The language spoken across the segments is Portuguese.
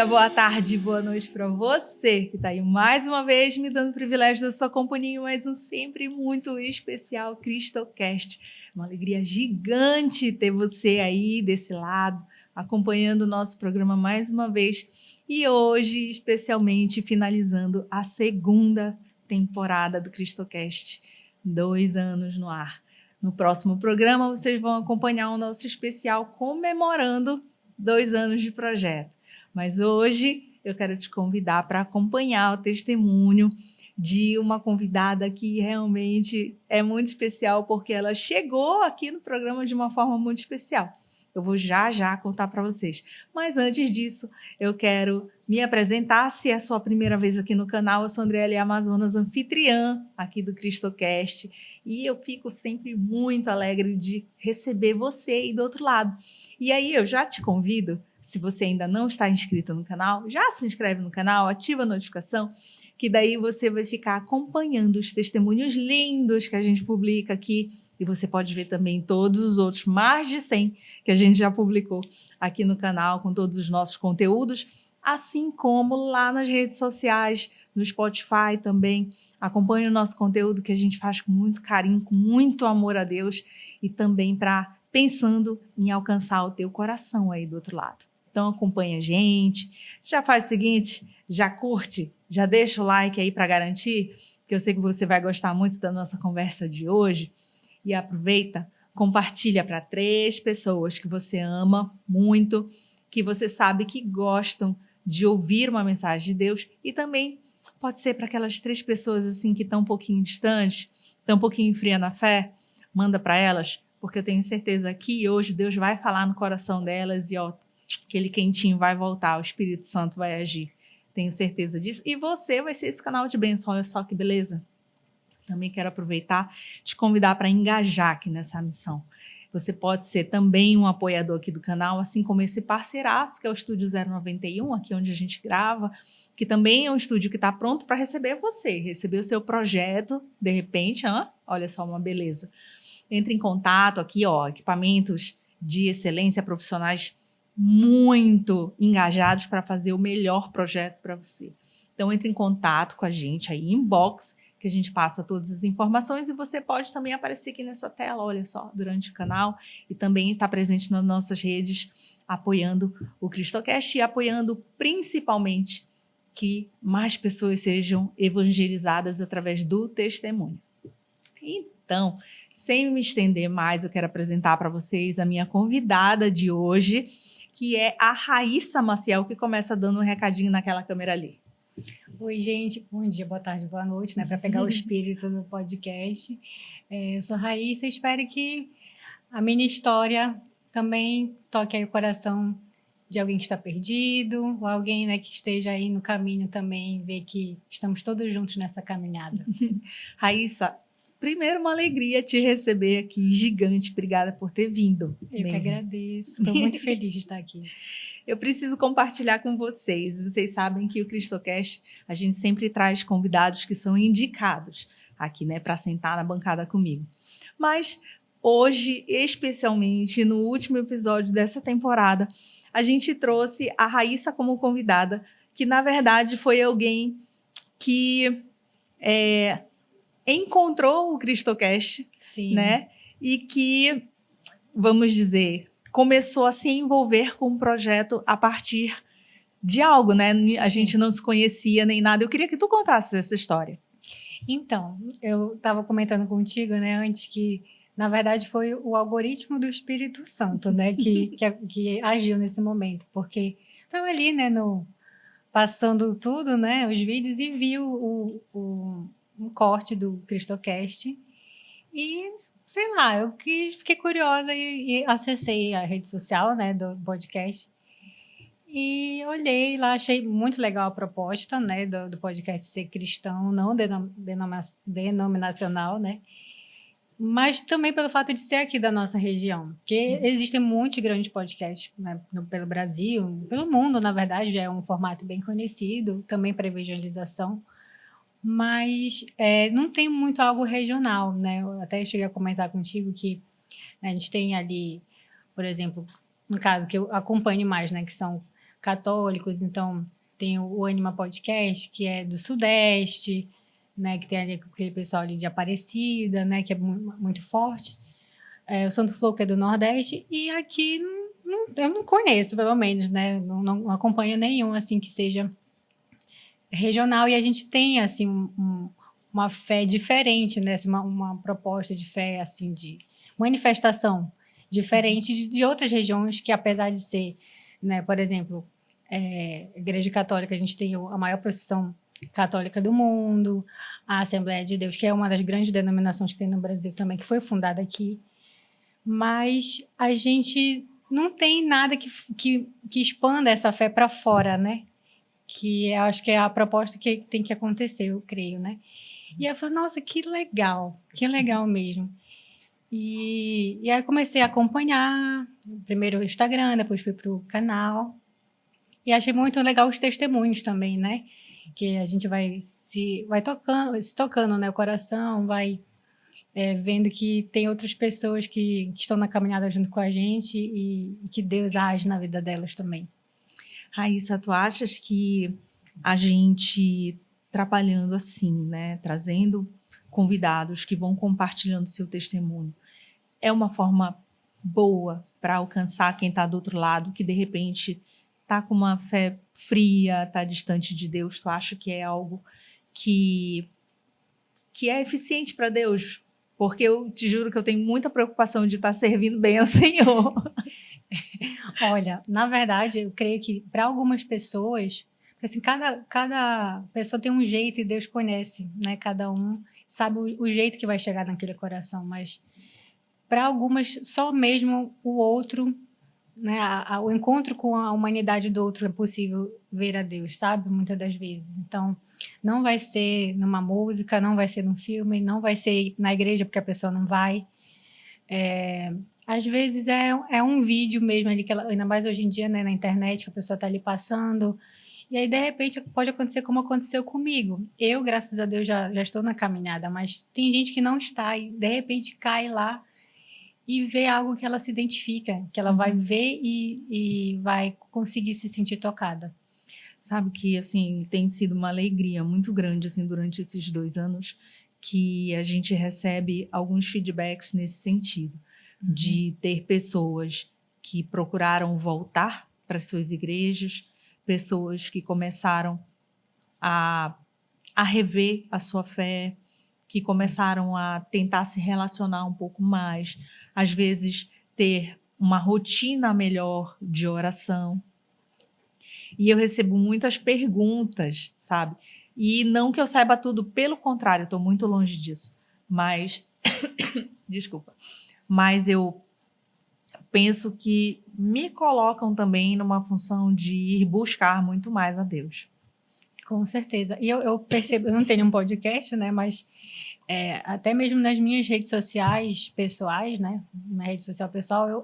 dia, boa tarde, boa noite para você que está aí mais uma vez me dando o privilégio da sua companhia, mais um sempre muito especial Cristocast. Uma alegria gigante ter você aí desse lado, acompanhando o nosso programa mais uma vez e hoje especialmente finalizando a segunda temporada do Cristocast, 2 anos no ar. No próximo programa vocês vão acompanhar o nosso especial comemorando 2 anos de projeto. Mas hoje eu quero te convidar para acompanhar o testemunho de uma convidada que realmente é muito especial, porque ela chegou aqui no programa de uma forma muito especial. Eu vou já contar para vocês. Mas antes disso, eu quero me apresentar. Se é a sua primeira vez aqui no canal, eu sou Andrélia Amazonas, anfitriã aqui do Cristocast. E eu fico sempre muito alegre de receber você aí do outro lado. E aí eu já te convido, se você ainda não está inscrito no canal, já se inscreve no canal, ativa a notificação, que daí você vai ficar acompanhando os testemunhos lindos que a gente publica aqui. E você pode ver também todos os outros, mais de 100 que a gente já publicou aqui no canal, com todos os nossos conteúdos, assim como lá nas redes sociais, no Spotify também. Acompanhe o nosso conteúdo que a gente faz com muito carinho, com muito amor a Deus e também pensando em alcançar o teu coração aí do outro lado. Então acompanha a gente, já faz o seguinte, já curte, já deixa o like aí para garantir, que eu sei que você vai gostar muito da nossa conversa de hoje. E aproveita, compartilha para 3 pessoas que você ama muito, que você sabe que gostam de ouvir uma mensagem de Deus e também pode ser para aquelas 3 pessoas assim que estão um pouquinho distantes, estão um pouquinho fria na fé, manda para elas, porque eu tenho certeza que hoje Deus vai falar no coração delas e ó, aquele quentinho vai voltar, o Espírito Santo vai agir. Tenho certeza disso. E você vai ser esse canal de bênção, olha só que beleza. Também quero aproveitar e te convidar para engajar aqui nessa missão. Você pode ser também um apoiador aqui do canal, assim como esse parceiraço, que é o Estúdio 091, aqui onde a gente grava, que também é um estúdio que está pronto para receber você, receber o seu projeto, de repente, olha só uma beleza. Entre em contato aqui, ó, equipamentos de excelência, profissionais muito engajados para fazer o melhor projeto para você. Então, entre em contato com a gente aí, inbox, que a gente passa todas as informações e você pode também aparecer aqui nessa tela, olha só, durante o canal e também estar presente nas nossas redes, apoiando o Cristocast e apoiando principalmente que mais pessoas sejam evangelizadas através do testemunho. Então, sem me estender mais, eu quero apresentar para vocês a minha convidada de hoje, que é a Raíssa Maciel, que começa dando um recadinho naquela câmera ali. Oi, gente. Bom dia, boa tarde, boa noite, né? Para pegar o espírito do podcast. Eu sou Raíssa, espero que a minha história também toque aí o coração de alguém que está perdido, ou alguém, né, que esteja aí no caminho também, ver que estamos todos juntos nessa caminhada. Raíssa, primeiro uma alegria te receber aqui, gigante. Obrigada por ter vindo. Eu que agradeço, estou muito feliz de estar aqui. Eu preciso compartilhar com vocês. Vocês sabem que o Cristocast, a gente sempre traz convidados que são indicados aqui, né, para sentar na bancada comigo. Mas hoje, especialmente no último episódio dessa temporada, a gente trouxe a Raíssa como convidada, que na verdade foi alguém que encontrou o Cristocast, Sim, né, e que, vamos dizer, começou a se envolver com o projeto a partir de algo, né? Sim. A gente não se conhecia nem nada. Eu queria que tu contasse essa história. Então, eu estava comentando contigo, né, antes que, na verdade, foi o algoritmo do Espírito Santo, né, que agiu nesse momento, porque estava ali, né, passando tudo, né, os vídeos, e viu um corte do Cristocast e, sei lá, eu fiquei curiosa e acessei a rede social, né, do podcast e olhei lá, achei muito legal a proposta, né, do podcast ser cristão, não denominacional, né, mas também pelo fato de ser aqui da nossa região, porque existem muitos grandes podcasts, né, pelo Brasil, pelo mundo, na verdade, já é um formato bem conhecido, também para evangelização, mas não tem muito algo regional, né? Eu até cheguei a comentar contigo que a gente tem ali, por exemplo, no caso que eu acompanho mais, né, que são católicos, então tem o Anima Podcast, que é do Sudeste, né, que tem ali aquele pessoal ali de Aparecida, né, que é muito forte. O Santo Flow, que é do Nordeste, e aqui eu não conheço, pelo menos, né, não acompanho nenhum, assim, que seja regional, e a gente tem, assim, uma fé diferente, né, assim, uma proposta de fé, assim, de manifestação diferente de outras regiões, que apesar de ser, né, por exemplo, Igreja Católica, a gente tem a maior procissão católica do mundo, a Assembleia de Deus, que é uma das grandes denominações que tem no Brasil também, que foi fundada aqui, mas a gente não tem nada que expanda essa fé para fora, né? Que eu acho que é a proposta que tem que acontecer, eu creio, né? E eu falei, nossa, que legal mesmo. E aí eu comecei a acompanhar, primeiro o Instagram, depois fui para o canal, e achei muito legal os testemunhos também, né? Que a gente vai se tocando, né, o coração, vai vendo que tem outras pessoas que estão na caminhada junto com a gente e que Deus age na vida delas também. Raíssa, tu achas que a gente trabalhando assim, né, trazendo convidados que vão compartilhando seu testemunho, é uma forma boa para alcançar quem está do outro lado, que de repente está com uma fé fria, está distante de Deus? Tu acha que é algo que é eficiente para Deus? Porque eu te juro que eu tenho muita preocupação de estar servindo bem ao Senhor. Olha, na verdade, eu creio que para algumas pessoas, porque assim, cada pessoa tem um jeito e Deus conhece, né? Cada um sabe o jeito que vai chegar naquele coração, mas para algumas, só mesmo o outro, né? O encontro com a humanidade do outro é possível ver a Deus, sabe? Muitas das vezes. Então, não vai ser numa música, não vai ser num filme, não vai ser na igreja, porque a pessoa não vai. Às vezes é um vídeo mesmo ali, ainda mais hoje em dia, né, na internet, que a pessoa está ali passando, e aí, de repente, pode acontecer como aconteceu comigo. Eu, graças a Deus, já estou na caminhada, mas tem gente que não está, e de repente cai lá e vê algo que ela se identifica, que ela vai ver e vai conseguir se sentir tocada. Sabe que, assim, tem sido uma alegria muito grande, assim, durante esses 2 anos, que a gente recebe alguns feedbacks nesse sentido, de ter pessoas que procuraram voltar para suas igrejas, pessoas que começaram a rever a sua fé, que começaram a tentar se relacionar um pouco mais, às vezes ter uma rotina melhor de oração. E eu recebo muitas perguntas, sabe? E não que eu saiba tudo, pelo contrário, estou muito longe disso. Mas, desculpa, mas eu penso que me colocam também numa função de ir buscar muito mais a Deus. Com certeza. E eu percebo, eu não tenho um podcast, né? Mas até mesmo nas minhas redes sociais pessoais, né? Na rede social pessoal,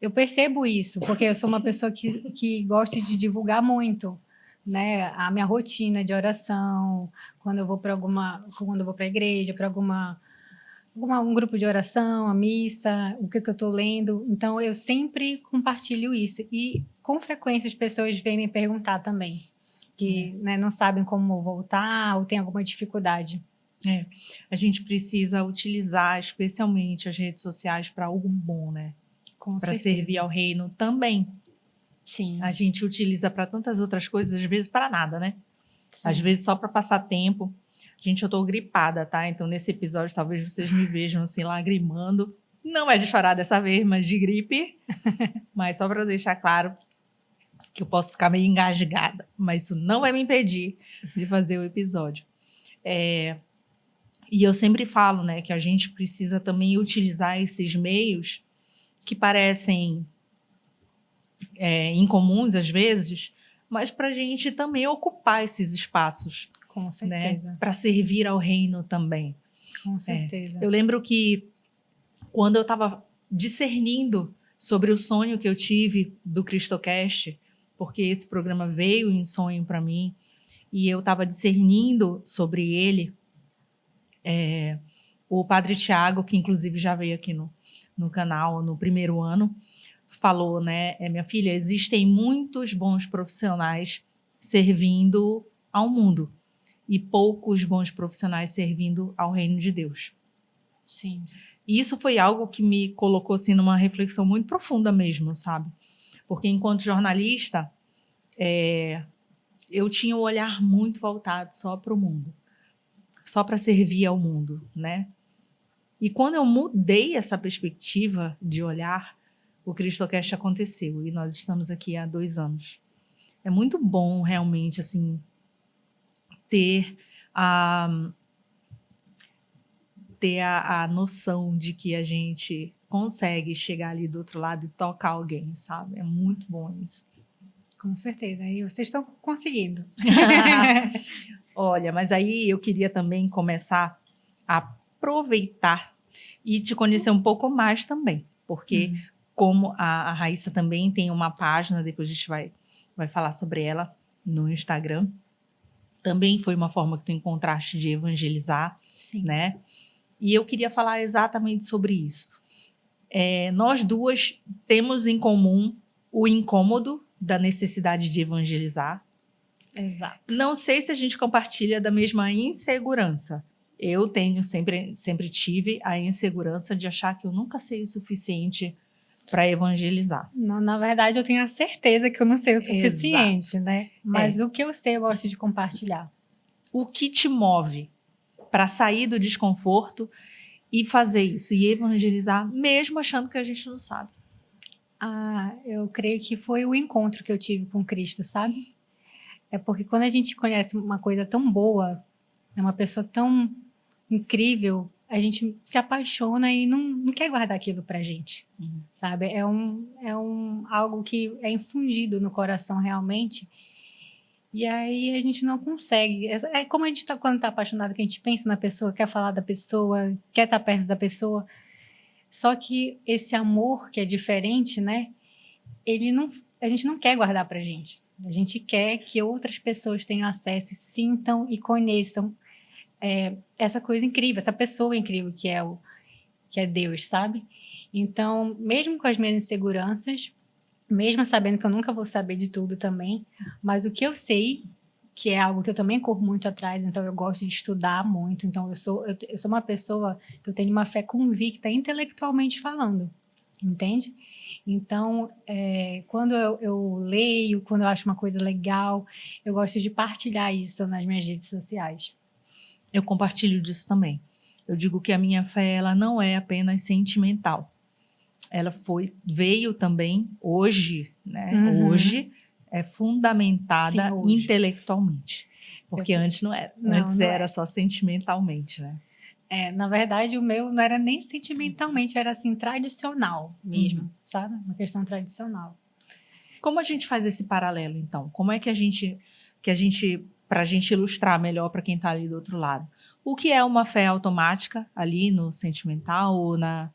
eu percebo isso, porque eu sou uma pessoa que gosta de divulgar muito, né? A minha rotina de oração, quando eu vou para a igreja, para um grupo de oração, a missa, o que eu estou lendo. Então, eu sempre compartilho isso. E, com frequência, as pessoas vêm me perguntar também, que né, não sabem como voltar ou tem alguma dificuldade. A gente precisa utilizar especialmente as redes sociais para algo bom, né? Para servir ao reino também. Sim. A gente utiliza para tantas outras coisas, às vezes para nada, né? Sim. Às vezes só para passar tempo. Gente, eu tô gripada, tá? Então, nesse episódio, talvez vocês me vejam assim, lagrimando. Não é de chorar dessa vez, mas de gripe. Mas só para deixar claro que eu posso ficar meio engasgada. Mas isso não vai me impedir de fazer o episódio. E eu sempre falo, né, que a gente precisa também utilizar esses meios que parecem incomuns às vezes, mas para a gente também ocupar esses espaços. Com certeza. Né, para servir ao reino também. Com certeza. Eu lembro que quando eu estava discernindo sobre o sonho que eu tive do Cristocast, porque esse programa veio em sonho para mim, e eu estava discernindo sobre ele, o Padre Tiago, que inclusive já veio aqui no canal no primeiro ano, falou, né, minha filha, existem muitos bons profissionais servindo ao mundo e poucos bons profissionais servindo ao reino de Deus. Sim. E isso foi algo que me colocou assim numa reflexão muito profunda mesmo, sabe? Porque enquanto jornalista, eu tinha um olhar muito voltado só para o mundo, só para servir ao mundo, né? E quando eu mudei essa perspectiva de olhar, o Cristocast aconteceu e nós estamos aqui há 2 anos. É muito bom realmente assim ter a noção de que a gente consegue chegar ali do outro lado e tocar alguém, sabe? É muito bom isso. Com certeza. E vocês estão conseguindo. Olha, mas aí eu queria também começar a aproveitar e te conhecer um pouco mais também, porque como a Raíssa também tem uma página, depois a gente vai falar sobre ela no Instagram, também foi uma forma que tu encontraste de evangelizar, Sim. né? E eu queria falar exatamente sobre isso. Nós duas temos em comum o incômodo da necessidade de evangelizar. Exato. Não sei se a gente compartilha da mesma insegurança. Eu sempre tive a insegurança de achar que eu nunca sei o suficiente para evangelizar. Não, na verdade, eu tenho a certeza que eu não sei o suficiente, né? Mas o que eu sei, eu gosto de compartilhar. O que te move para sair do desconforto e fazer isso, e evangelizar, mesmo achando que a gente não sabe? Eu creio que foi o encontro que eu tive com Cristo, sabe? É porque quando a gente conhece uma coisa tão boa, uma pessoa tão incrível, a gente se apaixona e não quer guardar aquilo pra gente, sabe? É algo que é infundido no coração realmente. E aí a gente não consegue. É como a gente quando tá apaixonado, que a gente pensa na pessoa, quer falar da pessoa, quer estar perto da pessoa. Só que esse amor que é diferente, né? A gente não quer guardar pra gente. A gente quer que outras pessoas tenham acesso, sintam e conheçam essa coisa incrível, essa pessoa incrível que é Deus, sabe? Então, mesmo com as minhas inseguranças, mesmo sabendo que eu nunca vou saber de tudo também, mas o que eu sei, que é algo que eu também corro muito atrás, então eu gosto de estudar muito, então eu sou uma pessoa que eu tenho uma fé convicta intelectualmente falando, entende? Então, quando eu leio, quando eu acho uma coisa legal, eu gosto de partilhar isso nas minhas redes sociais. Eu compartilho disso também. Eu digo que a minha fé, ela não é apenas sentimental. Ela veio também hoje, né? Hoje é fundamentada intelectualmente. Porque antes não era. Antes era só sentimentalmente, né? Na verdade, o meu não era nem sentimentalmente, era assim, tradicional mesmo, sabe? Uma questão tradicional. Como a gente faz esse paralelo, então? Como é que a gente para a gente ilustrar melhor para quem está ali do outro lado? O que é uma fé automática ali no sentimental ou no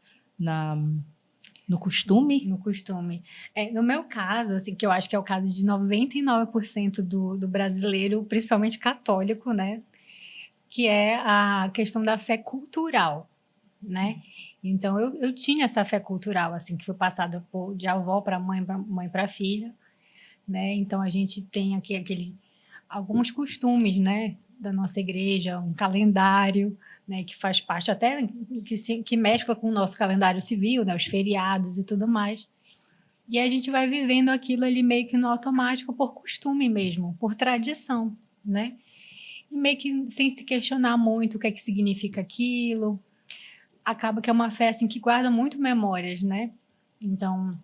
costume? No costume. No meu caso, assim, que eu acho que é o caso de 99% do brasileiro, principalmente católico, né? Que é a questão da fé cultural, né? Então, eu tinha essa fé cultural, assim, que foi passada de avó para mãe para filha, né? Então, a gente tem aqui alguns costumes, né? Da nossa igreja, um calendário, né, que faz parte até que mescla com o nosso calendário civil, né, os feriados e tudo mais. E a gente vai vivendo aquilo ali meio que no automático por costume mesmo, por tradição, né? E meio que sem se questionar muito o que é que significa aquilo. Acaba que é uma fé assim que guarda muito memórias, né? Então,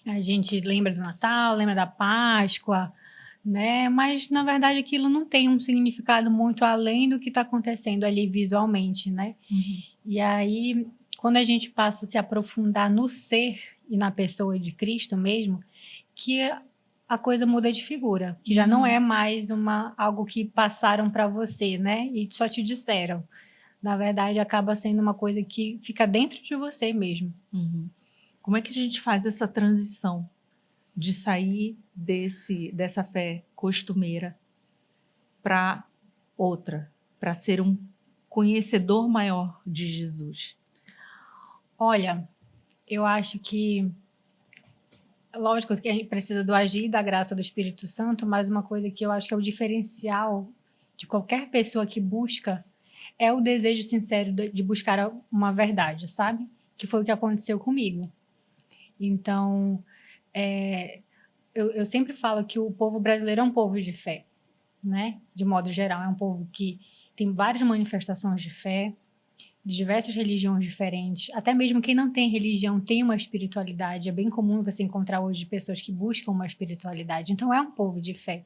a gente lembra do Natal, lembra da Páscoa, né? Mas na verdade aquilo não tem um significado muito além do que está acontecendo ali visualmente, né? E aí, quando a gente passa a se aprofundar no ser e na pessoa de Cristo mesmo, que a coisa muda de figura, que já não é mais algo que passaram para você, né? E só te disseram. Na verdade, acaba sendo uma coisa que fica dentro de você mesmo. Como é que a gente faz essa transição de sair dessa fé costumeira para outra, para ser um conhecedor maior de Jesus? Olha, eu acho que lógico que a gente precisa do agir da graça do Espírito Santo, mas uma coisa que eu acho que é o diferencial de qualquer pessoa que busca é o desejo sincero de buscar uma verdade, sabe? Que foi o que aconteceu comigo. Então, eu sempre falo que o povo brasileiro é um povo de fé, né? De modo geral, é um povo que tem várias manifestações de fé, de diversas religiões diferentes. Até mesmo quem não tem religião tem uma espiritualidade. É bem comum você encontrar hoje pessoas que buscam uma espiritualidade. Então, é um povo de fé.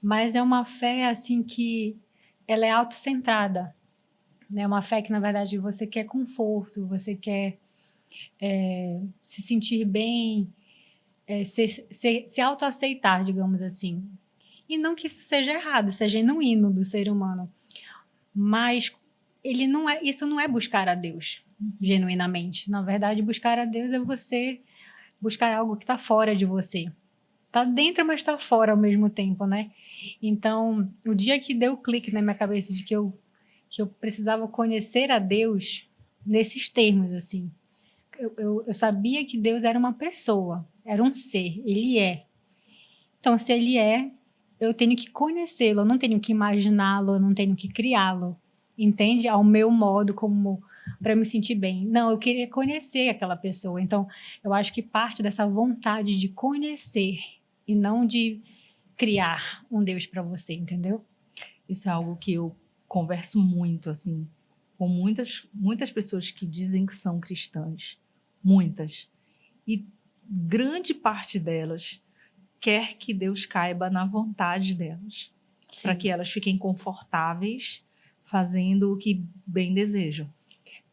Mas é uma fé, assim, que ela é autocentrada. É uma fé que, na verdade, você quer conforto, você quer se sentir bem, se autoaceitar, digamos assim. E não que isso seja errado, isso é genuíno do ser humano. Mas isso não é buscar a Deus, genuinamente. Na verdade, buscar a Deus é você buscar algo que está fora de você. Está dentro, mas está fora ao mesmo tempo, né? Então, o dia que deu o clique na minha cabeça de que eu precisava conhecer a Deus nesses termos, assim. Eu sabia que Deus era uma pessoa, era um ser, Ele é. Então, se Ele é, eu tenho que conhecê-lo, eu não tenho que imaginá-lo, eu não tenho que criá-lo, entende? Ao meu modo, como para me sentir bem. Não, eu queria conhecer aquela pessoa. Então, eu acho que parte dessa vontade de conhecer e não de criar um Deus para você, entendeu? Isso é algo que eu converso muito, assim, com muitas pessoas que dizem que são cristãs. Muitas. E grande parte delas quer que Deus caiba na vontade delas, para que elas fiquem confortáveis fazendo o que bem desejam.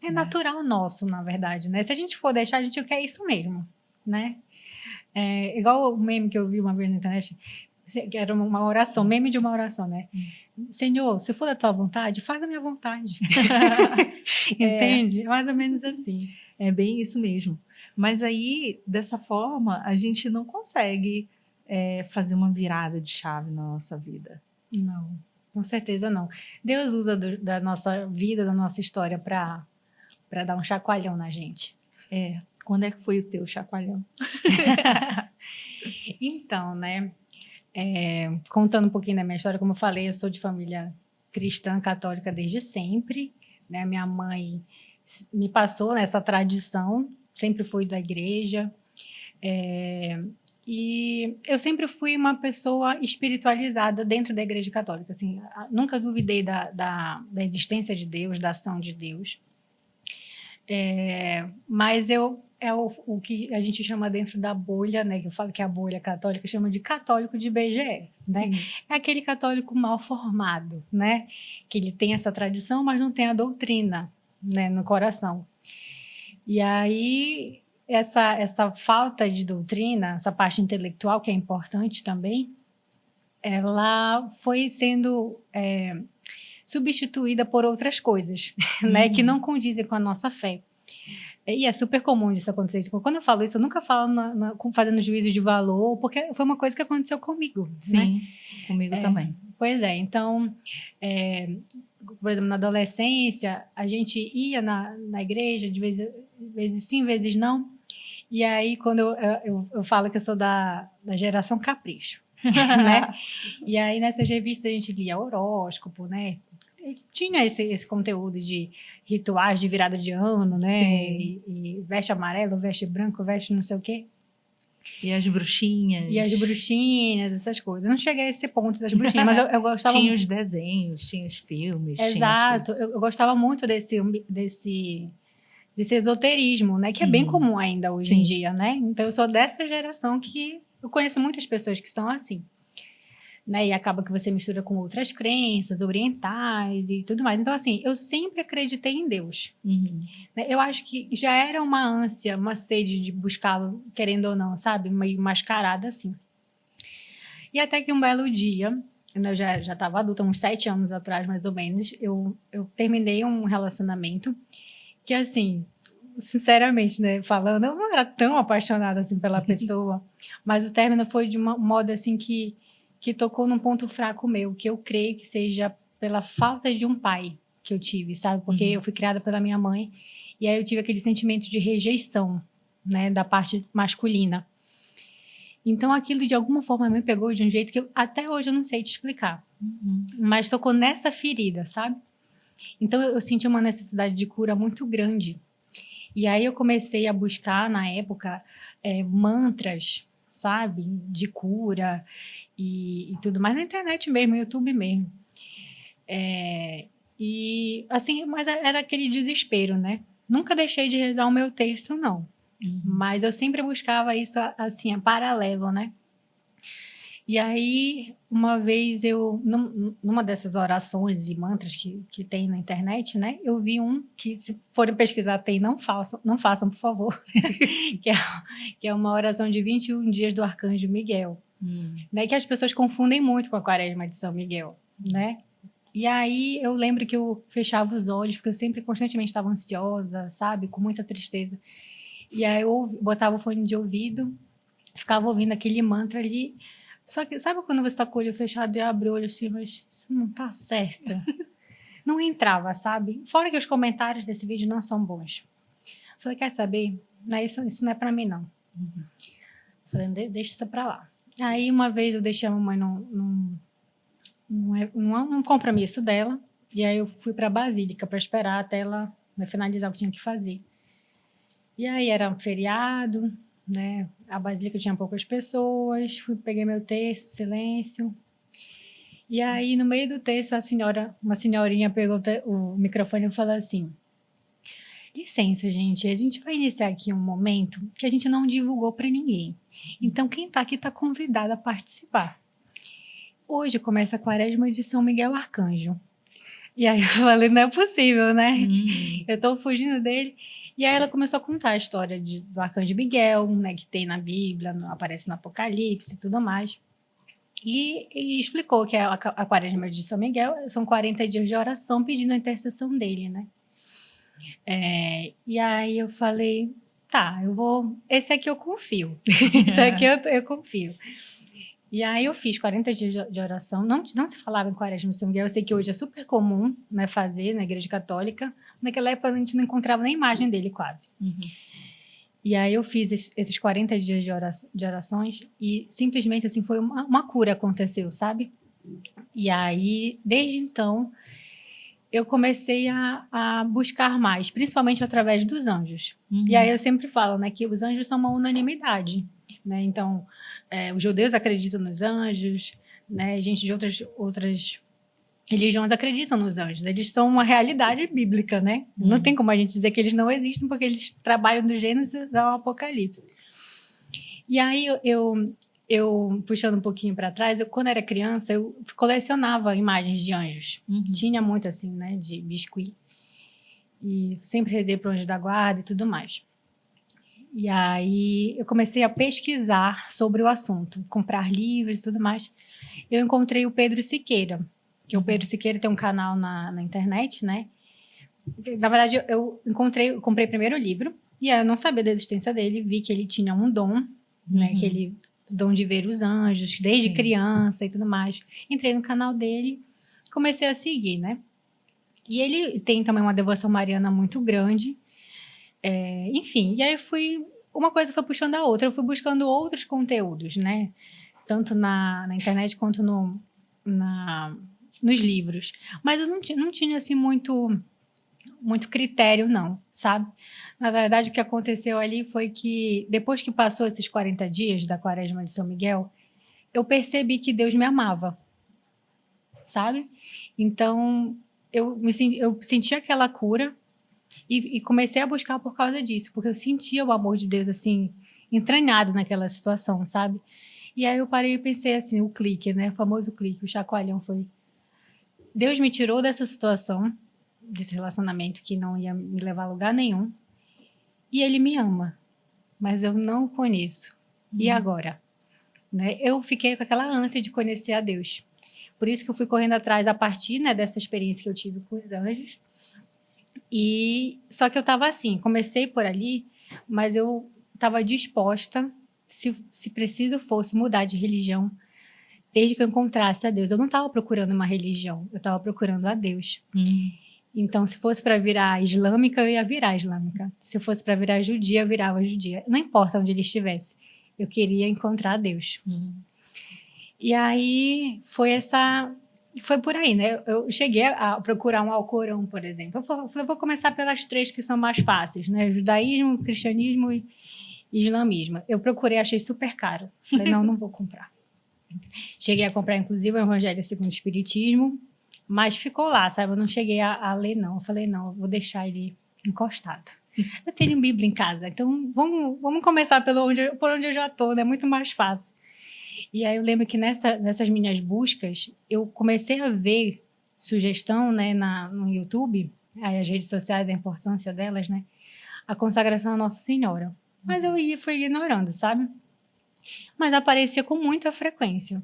É natural nosso, na verdade, né? Se a gente for deixar, a gente quer isso mesmo, né? Igual o meme que eu vi uma vez na internet, que era uma oração, meme de uma oração, né? Senhor, se for da tua vontade, faz a minha vontade. Entende? É mais ou menos assim. É bem isso mesmo. Mas aí, dessa forma, a gente não consegue fazer uma virada de chave na nossa vida. Não, com certeza não. Deus usa da nossa vida, da nossa história para dar um chacoalhão na gente. Quando é que foi o teu chacoalhão? Então, né? Contando um pouquinho da minha história, como eu falei, eu sou de família cristã católica desde sempre, né? Minha mãe me passou nessa tradição, sempre fui da igreja, e eu sempre fui uma pessoa espiritualizada dentro da igreja católica, assim, nunca duvidei da existência de Deus, da ação de Deus, mas o que a gente chama dentro da bolha, né, que eu falo que é a bolha católica, chama de católico de IBGE, né? É aquele católico mal formado, né? Que ele tem essa tradição, mas não tem a doutrina, né, no coração. E aí, essa falta de doutrina, essa parte intelectual, que é importante também, ela foi sendo substituída por outras coisas, né, que não condizem com a nossa fé. E é super comum disso acontecer. Quando eu falo isso, eu nunca falo fazendo juízo de valor, porque foi uma coisa que aconteceu comigo. Sim, né? Comigo também. Pois é, então, por exemplo, na adolescência, a gente ia na igreja, de vezes sim, vezes não, e aí quando eu falo que eu sou da geração capricho, né? E aí nessas revistas a gente lia horóscopo, né? Tinha esse conteúdo de rituais de virada de ano, né? E veste amarelo, veste branco, veste não sei o quê. E as bruxinhas. E as bruxinhas, essas coisas. Eu não cheguei a esse ponto das bruxinhas, mas eu gostava... Tinha os desenhos, tinha os filmes. Exato. Eu gostava muito desse esoterismo, né? Que é bem comum ainda hoje em dia, né? Então, eu sou dessa geração que eu conheço muitas pessoas que são assim. Né? E acaba que você mistura com outras crenças orientais e tudo mais. Então, assim, eu sempre acreditei em Deus. Né? Eu acho que já era uma ânsia, uma sede de buscá-lo, querendo ou não, sabe? Meio mascarada, assim. E até que um belo dia, eu já estava adulta, uns 7 anos atrás, mais ou menos, eu terminei um relacionamento que, assim, sinceramente, né, falando, eu não era tão apaixonada, assim, pela pessoa, mas o término foi de um modo, assim, que tocou num ponto fraco meu, que eu creio que seja pela falta de um pai que eu tive, sabe? Porque eu fui criada pela minha mãe, e aí eu tive aquele sentimento de rejeição, né, da parte masculina. Então, aquilo de alguma forma me pegou de um jeito que até hoje eu não sei te explicar. Mas tocou nessa ferida, sabe? Então, eu senti uma necessidade de cura muito grande. E aí eu comecei a buscar, na época, mantras, sabe? De cura e tudo mais. Na internet mesmo, no YouTube mesmo. E, assim, mas era aquele desespero, né? Nunca deixei de rezar o meu terço, não. Mas eu sempre buscava isso, assim, paralelo, né? E aí, uma vez numa dessas orações e mantras que tem na internet, né? Eu vi um que, se forem pesquisar, não façam, por favor. que é uma oração de 21 dias do Arcanjo Miguel. Né? Que as pessoas confundem muito com a Quaresma de São Miguel, né? E aí, eu lembro que eu fechava os olhos, porque eu sempre, constantemente, estava ansiosa, sabe? Com muita tristeza. E aí, eu botava o fone de ouvido, ficava ouvindo aquele mantra ali. Só que, sabe quando você está com o olho fechado e abre o olho assim, mas isso não tá certo? Não entrava, sabe? Fora que os comentários desse vídeo não são bons. Falei, quer saber? Não, isso não é para mim, não. Falei, deixa isso para lá. Aí, uma vez, eu deixei a mamãe num compromisso dela, e aí eu fui para a Basílica para esperar até ela finalizar o que tinha que fazer. E aí, era um feriado, né? A Basílica tinha poucas pessoas, peguei meu terço, silêncio. E aí, no meio do texto, uma senhorinha pegou o microfone e falou assim: licença, gente, a gente vai iniciar aqui um momento que a gente não divulgou para ninguém. Então, quem está aqui está convidado a participar. Hoje começa a Quaresma de São Miguel Arcanjo. E aí eu falei, não é possível, né? Eu estou fugindo dele. E aí ela começou a contar a história do Arcanjo Miguel, né, que tem na Bíblia, aparece no Apocalipse e tudo mais. E explicou que a Quaresma de São Miguel são 40 dias de oração pedindo a intercessão dele, né? E aí eu falei, tá, esse aqui eu confio. Esse aqui eu confio. E aí eu fiz 40 dias de oração. Não se falava em Quaresma de São Miguel. Eu sei que hoje é super comum, né, fazer na Igreja Católica. Naquela época a gente não encontrava nem imagem dele quase. E aí eu fiz esses 40 dias de orações e simplesmente assim foi uma cura aconteceu, sabe? E aí, desde então, eu comecei a buscar mais, principalmente através dos anjos. E aí eu sempre falo, né, que os anjos são uma unanimidade, né? Então, os judeus acreditam nos anjos, né? Gente de outras religiões acreditam nos anjos. Eles são uma realidade bíblica, né? Não tem como a gente dizer que eles não existem, porque eles trabalham do Gênesis ao Apocalipse. E aí, eu puxando um pouquinho para trás, quando era criança, eu colecionava imagens de anjos. Tinha muito, assim, né? De biscuit. E sempre rezei para o anjo da guarda e tudo mais. E aí, eu comecei a pesquisar sobre o assunto, comprar livros e tudo mais. Eu encontrei o Pedro Siqueira, que o Pedro Siqueira tem um canal na internet, né? Na verdade, eu comprei primeiro o livro, e aí eu não sabia da existência dele, vi que ele tinha um dom, né? Aquele dom de ver os anjos, desde criança e tudo mais. Entrei no canal dele, comecei a seguir, né? E ele tem também uma devoção mariana muito grande. Enfim, e aí uma coisa foi puxando a outra, eu fui buscando outros conteúdos, né? Tanto na internet quanto nos livros. Mas eu não tinha, assim, muito critério, não, sabe? Na verdade, o que aconteceu ali foi que, depois que passou esses 40 dias da Quaresma de São Miguel, eu percebi que Deus me amava, sabe? Então, eu senti aquela cura e comecei a buscar por causa disso, porque eu sentia o amor de Deus, assim, entranhado naquela situação, sabe? E aí eu parei e pensei assim, o clique, né? O famoso clique, o chacoalhão foi... Deus me tirou dessa situação, desse relacionamento que não ia me levar a lugar nenhum, e Ele me ama, mas eu não o conheço. E agora? Né? Eu fiquei com aquela ânsia de conhecer a Deus. Por isso que eu fui correndo atrás a partir, né, dessa experiência que eu tive com os anjos. Só que eu estava assim, comecei por ali, mas eu estava disposta, se preciso fosse, mudar de religião, desde que eu encontrasse a Deus. Eu não estava procurando uma religião, eu estava procurando a Deus. Então, se fosse para virar islâmica, eu ia virar islâmica. Se fosse para virar judia, eu virava judia. Não importa onde ele estivesse. Eu queria encontrar Deus. Uhum. E aí foi por aí, né? Eu cheguei a procurar um Alcorão, por exemplo. Eu falei, vou começar pelas 3 que são mais fáceis, né? Judaísmo, cristianismo e islamismo. Eu procurei, achei super caro. Falei, não vou comprar. Cheguei a comprar, inclusive, o Evangelho segundo o Espiritismo, mas ficou lá, sabe? Eu não cheguei a ler, não. Eu falei, não, eu vou deixar ele encostado. Eu tenho Bíblia em casa, então vamos começar por onde eu já estou, né? Muito mais fácil. E aí eu lembro que nessas minhas buscas, eu comecei a ver sugestão, né, no YouTube, aí as redes sociais, a importância delas, né? A consagração à Nossa Senhora. Mas eu fui ignorando, sabe? Mas aparecia com muita frequência.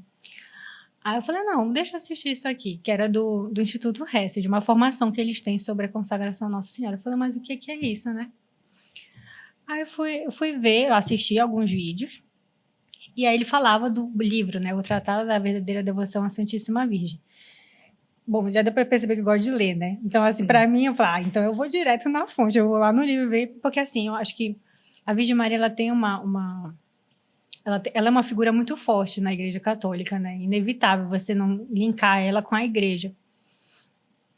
Aí eu falei, não, deixa eu assistir isso aqui, que era do Instituto Hesse, de uma formação que eles têm sobre a consagração à Nossa Senhora. Eu falei, mas o que é isso, né? Aí eu fui ver, eu assisti alguns vídeos, e aí ele falava do livro, né? O Tratado da Verdadeira Devoção à Santíssima Virgem. Bom, já deu para perceber que eu gosto de ler, né? Então, assim, para mim, eu falei, então eu vou direto na fonte, eu vou lá no livro ver, porque assim, eu acho que a Virgem Maria, ela tem ela é uma figura muito forte na Igreja Católica, né? Inevitável você não linkar ela com a Igreja.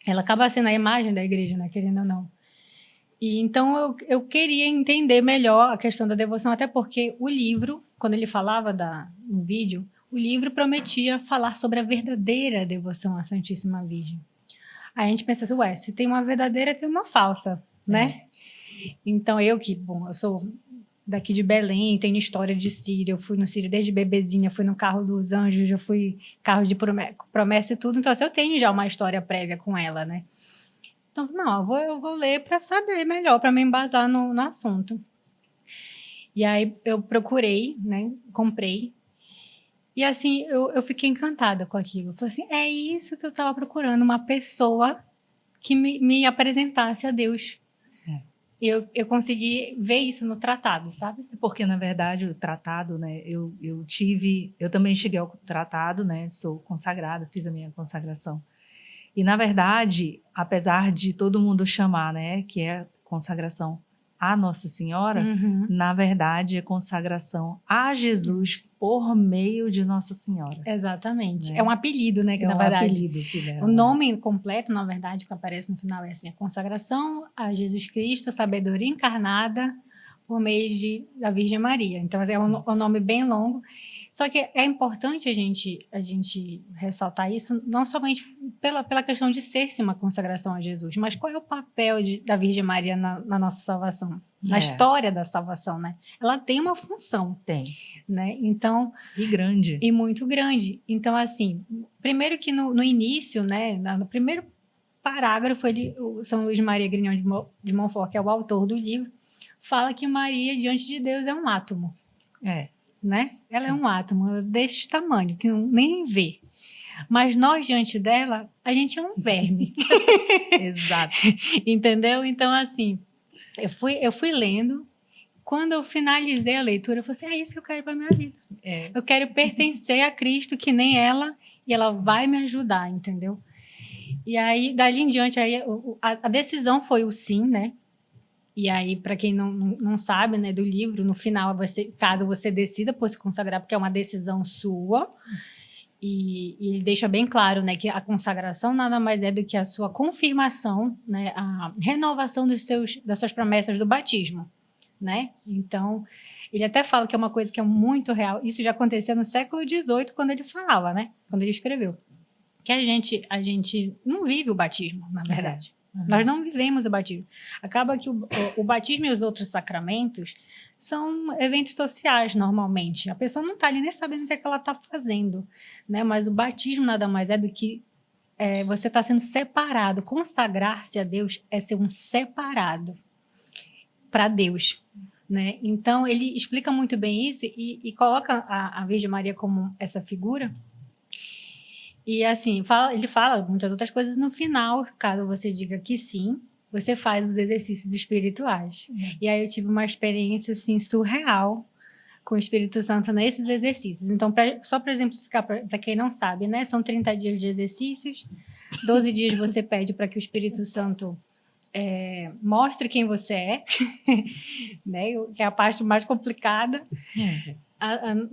Ela acaba sendo a imagem da Igreja, né? Querendo ou não. E então eu queria entender melhor a questão da devoção, até porque o livro, quando ele falava no vídeo, o livro prometia falar sobre a verdadeira devoção à Santíssima Virgem. Aí a gente pensa assim, ué, se tem uma verdadeira, tem uma falsa, né? Então eu sou daqui de Belém, tenho história de Síria, eu fui no Síria desde bebezinha, fui no carro dos anjos, já fui carro de promessa e tudo, então assim, eu tenho já uma história prévia com ela, né? Então, não, eu vou ler para saber melhor, para me embasar no assunto. E aí eu procurei, né? Comprei. E assim, eu fiquei encantada com aquilo. Eu falei assim, é isso que eu estava procurando, uma pessoa que me apresentasse a Deus. Eu consegui ver isso no tratado, sabe? Porque, na verdade, o tratado, né? Eu também cheguei ao tratado, né? Sou consagrada, fiz a minha consagração. E, na verdade, apesar de todo mundo chamar, né, que é consagração à Nossa Senhora, na verdade é consagração a Jesus por meio de Nossa Senhora. Exatamente. Né? É um apelido, né, que é na verdade... apelido que dela, o nome completo, na verdade, que aparece no final é assim, a consagração a Jesus Cristo, a sabedoria encarnada por meio da Virgem Maria. Então, é um nome bem longo. Só que é importante a gente ressaltar isso, não somente pela questão de ser-se uma consagração a Jesus, mas qual é o papel da Virgem Maria na nossa salvação, na história da salvação, né? Ela tem uma função. Tem. Né? Então, e grande. E muito grande. Então, assim, primeiro que no início, né, no primeiro parágrafo, o São Luís Maria Grignion de Montfort, que é o autor do livro, fala que Maria, diante de Deus, é um átomo. Né? Ela é um átomo deste tamanho, que nem vê. Mas nós, diante dela, a gente é um verme. Exato. Entendeu? Então, assim, eu fui lendo. Quando eu finalizei a leitura, eu falei assim, é isso que eu quero para minha vida. Eu quero pertencer a Cristo, que nem ela, e ela vai me ajudar, entendeu? E aí, dali em diante, aí, a decisão foi o sim, né? E aí, para quem não sabe, né, do livro, no final, caso você decida por se consagrar, porque é uma decisão sua, e ele deixa bem claro, né, que a consagração nada mais é do que a sua confirmação, né, a renovação das suas promessas do batismo, né? Então, ele até fala que é uma coisa que é muito real. Isso já aconteceu no século XVIII, quando ele falava, né? Quando ele escreveu. Que a gente não vive o batismo, na verdade. Nós não vivemos o batismo. Acaba que o batismo e os outros sacramentos são eventos sociais, normalmente. A pessoa não está ali nem sabendo o que é que ela está fazendo, né? Mas o batismo nada mais é do que você está sendo separado. Consagrar-se a Deus é ser um separado para Deus, né? Então, ele explica muito bem isso e coloca a Virgem Maria como essa figura. E, assim, ele fala muitas outras coisas no final, caso você diga que sim, você faz os exercícios espirituais. E aí eu tive uma experiência, assim, surreal com o Espírito Santo nesses exercícios. Então, só para exemplificar, para quem não sabe, né? São 30 dias de exercícios, 12 dias você pede para que o Espírito Santo mostre quem você é, né? Que é a parte mais complicada.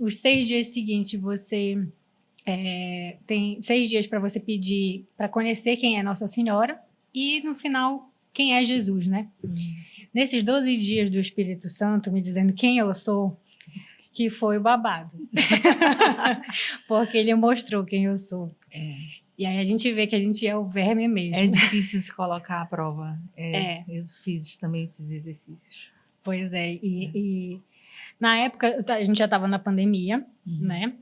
os 6 dias seguintes, você tem 6 dias para você pedir, para conhecer quem é Nossa Senhora, e no final, quem é Jesus, né? Nesses 12 dias do Espírito Santo, me dizendo quem eu sou, que foi o babado. Porque ele mostrou quem eu sou. E aí a gente vê que a gente é o verme mesmo. É difícil se colocar à prova. Eu fiz também esses exercícios. Pois é. E na época, a gente já estava na pandemia, né?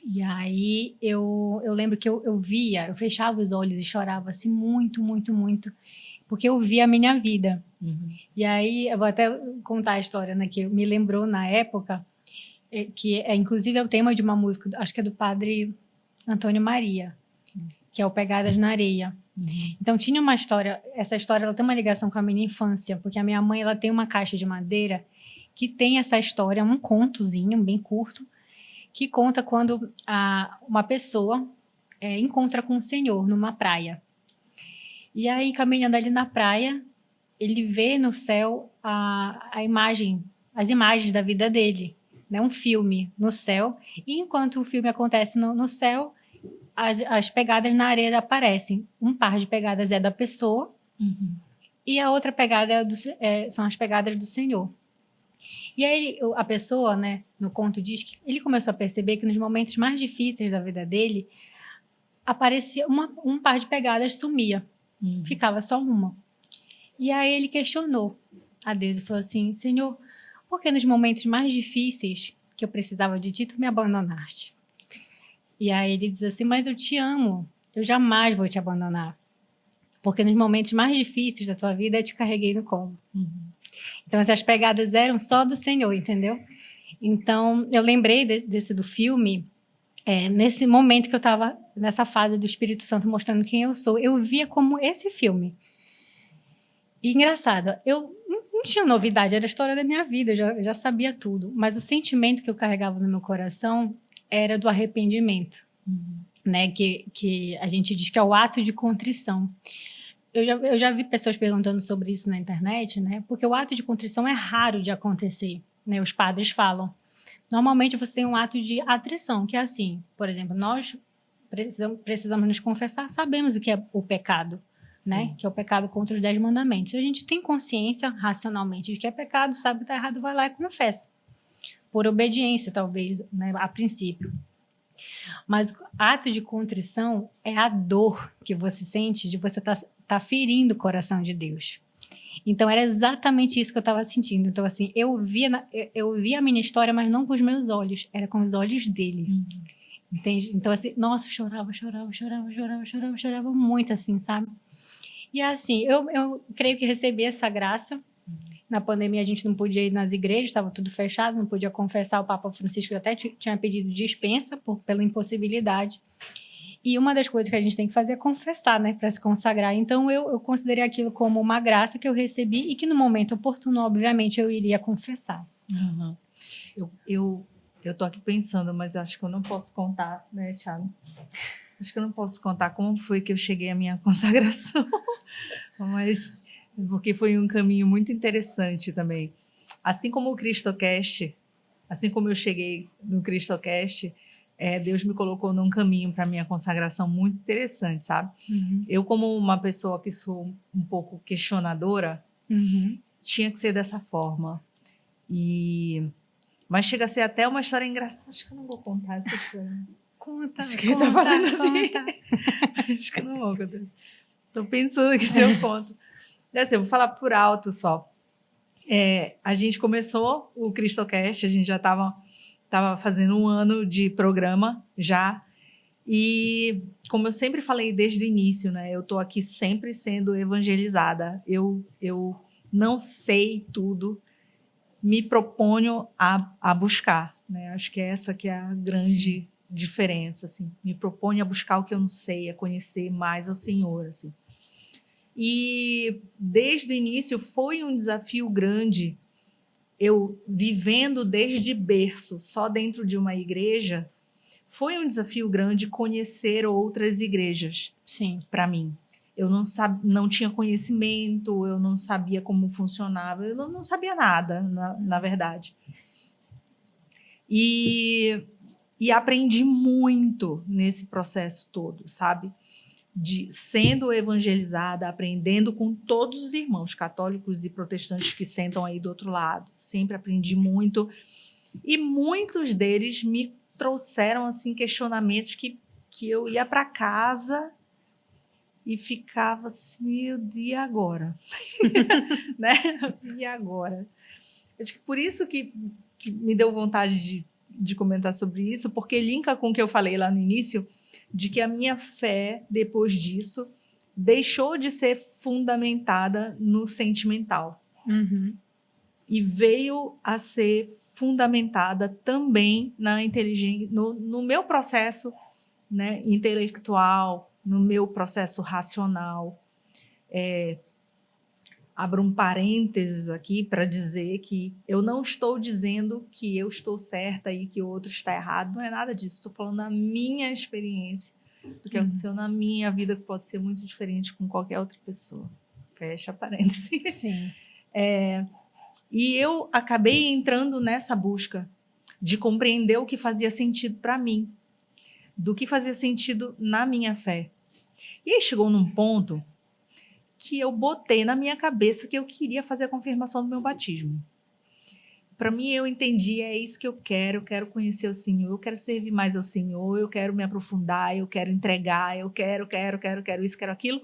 E aí eu lembro que eu via, eu fechava os olhos e chorava assim muito, muito, muito, porque eu via a minha vida. E aí eu vou até contar a história, né, que me lembrou na época, que inclusive é o tema de uma música, acho que é do padre Antônio Maria, que é o Pegadas na Areia. Então tinha uma história, essa história ela tem uma ligação com a minha infância, porque a minha mãe ela tem uma caixa de madeira que tem essa história, um contozinho bem curto, que conta quando uma pessoa encontra com o Senhor numa praia. E aí, caminhando ali na praia, ele vê no céu as imagens da vida dele, né? Um filme no céu. E enquanto o filme acontece no céu, as pegadas na areia aparecem. Um par de pegadas é da pessoa e a outra pegada são as pegadas do Senhor. E aí a pessoa, né, no conto diz que ele começou a perceber que nos momentos mais difíceis da vida dele, aparecia um par de pegadas, sumia. Ficava só uma. E aí ele questionou a Deus e falou assim: Senhor, por que nos momentos mais difíceis que eu precisava de ti, tu me abandonaste? E aí ele diz assim: mas eu te amo, eu jamais vou te abandonar. Porque nos momentos mais difíceis da tua vida, eu te carreguei no colo. Então, essas pegadas eram só do Senhor, entendeu? Então, eu lembrei desse do filme, nesse momento que eu estava nessa fase do Espírito Santo mostrando quem eu sou. Eu via como esse filme. E engraçado, eu não tinha novidade, era a história da minha vida, eu já sabia tudo. Mas o sentimento que eu carregava no meu coração era do arrependimento, né? Que a gente diz que é o ato de contrição. Eu já vi pessoas perguntando sobre isso na internet, né? Porque o ato de contrição é raro de acontecer, né? Os padres falam. Normalmente você tem um ato de atrição, que é assim, por exemplo, nós precisamos nos confessar, sabemos o que é o pecado, né? Que é o pecado contra os 10 mandamentos. A gente tem consciência racionalmente de que é pecado, sabe que está errado, vai lá e confessa. Por obediência, talvez, né? A princípio. Mas o ato de contrição é a dor que você sente de você tá ferindo o coração de Deus. Então, era exatamente isso que eu estava sentindo. Então, assim, eu via a minha história, mas não com os meus olhos, era com os olhos dele. Entende? Então, assim, nossa, chorava muito, assim, sabe? E, assim, eu creio que recebi essa graça. Na pandemia, a gente não podia ir nas igrejas, estava tudo fechado, não podia confessar. O Papa Francisco até tinha pedido dispensa pela impossibilidade. E uma das coisas que a gente tem que fazer é confessar, né, para se consagrar. Então, eu considerei aquilo como uma graça que eu recebi e que no momento oportuno, obviamente, eu iria confessar. Eu tô aqui pensando, mas eu acho que eu não posso contar, né, Thiago? Acho que eu não posso contar como foi que eu cheguei à minha consagração. Mas porque foi um caminho muito interessante também. Assim como o Cristocast, assim como eu cheguei no Cristocast, Deus me colocou num caminho para minha consagração muito interessante, sabe? Eu, como uma pessoa que sou um pouco questionadora, tinha que ser dessa forma. Mas chega a ser até uma história engraçada. Acho que eu não vou contar essa história. Conta, acho que ele tá fazendo assim. Acho que eu não vou contar. Tô pensando aqui se eu conto. Assim, eu vou falar por alto só. A gente começou o Cristocast, a gente já estava fazendo um ano de programa já. E como eu sempre falei desde o início, né? Eu estou aqui sempre sendo evangelizada. Eu não sei tudo, me proponho a buscar, né? Acho que essa que é a grande diferença, assim. Me proponho a buscar o que eu não sei, a conhecer mais ao Senhor, assim. E desde o início foi um desafio grande, eu vivendo desde berço, só dentro de uma igreja, foi um desafio grande conhecer outras igrejas, para mim. Eu não tinha conhecimento, eu não sabia como funcionava, eu não sabia nada, na verdade. E aprendi muito nesse processo todo, sabe? De sendo evangelizada, aprendendo com todos os irmãos católicos e protestantes que sentam aí do outro lado. Sempre aprendi muito. E muitos deles me trouxeram assim questionamentos que eu ia para casa e ficava assim, meu Deus, e agora? Né? E agora? Acho que por isso que me deu vontade de comentar sobre isso, porque linka com o que eu falei lá no início, de que a minha fé, depois disso, deixou de ser fundamentada no sentimental. Uhum. E veio a ser fundamentada também na inteligência, no meu processo, né, intelectual, no meu processo racional. Abro um parênteses aqui para dizer que eu não estou dizendo que eu estou certa e que o outro está errado, não é nada disso. Estou falando da minha experiência, do que aconteceu na minha vida, que pode ser muito diferente com qualquer outra pessoa. Fecha parênteses. Sim. E eu acabei entrando nessa busca de compreender o que fazia sentido para mim, do que fazia sentido na minha fé. E aí chegou num ponto que eu botei na minha cabeça que eu queria fazer a confirmação do meu batismo. Para mim, eu entendi, é isso que eu quero conhecer o Senhor, eu quero servir mais ao Senhor, eu quero me aprofundar, eu quero entregar, eu quero isso, quero aquilo.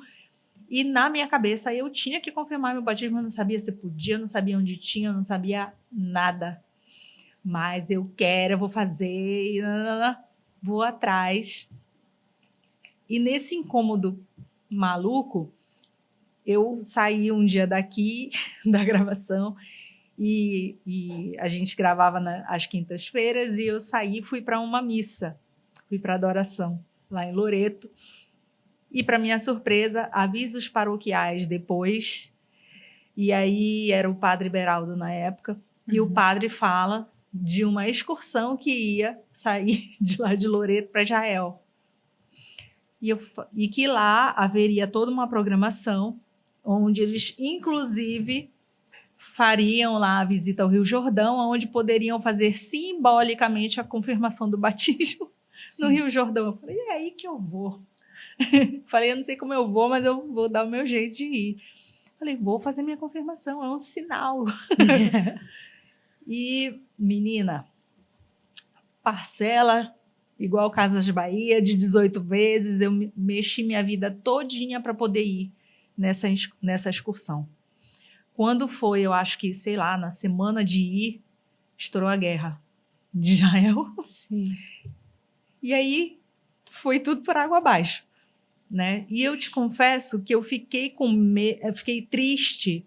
E na minha cabeça, eu tinha que confirmar meu batismo, eu não sabia se podia, eu não sabia onde tinha, eu não sabia nada. Mas eu quero, eu vou fazer, vou atrás. E nesse incômodo maluco, eu saí um dia daqui, da gravação, e a gente gravava às quintas-feiras, e eu saí e fui para uma missa, fui para adoração, lá em Loreto. E, para minha surpresa, avisos paroquiais depois, e aí era o padre Beraldo na época, e o padre fala de uma excursão que ia sair de lá de Loreto para Israel. E que lá haveria toda uma programação onde eles, inclusive, fariam lá a visita ao Rio Jordão, onde poderiam fazer simbolicamente a confirmação do batismo no Rio Jordão. Eu falei, é aí que eu vou. Falei, eu não sei como eu vou, mas eu vou dar o meu jeito de ir. Falei, vou fazer minha confirmação, é um sinal. E, menina, parcela igual Casas Bahia, de 18 vezes, eu mexi minha vida todinha para poder ir nessa excursão. Quando foi, eu acho que, sei lá, na semana de ir, estourou a guerra de Israel. Sim. E aí, foi tudo por água abaixo, né? E eu te confesso que eu fiquei fiquei triste,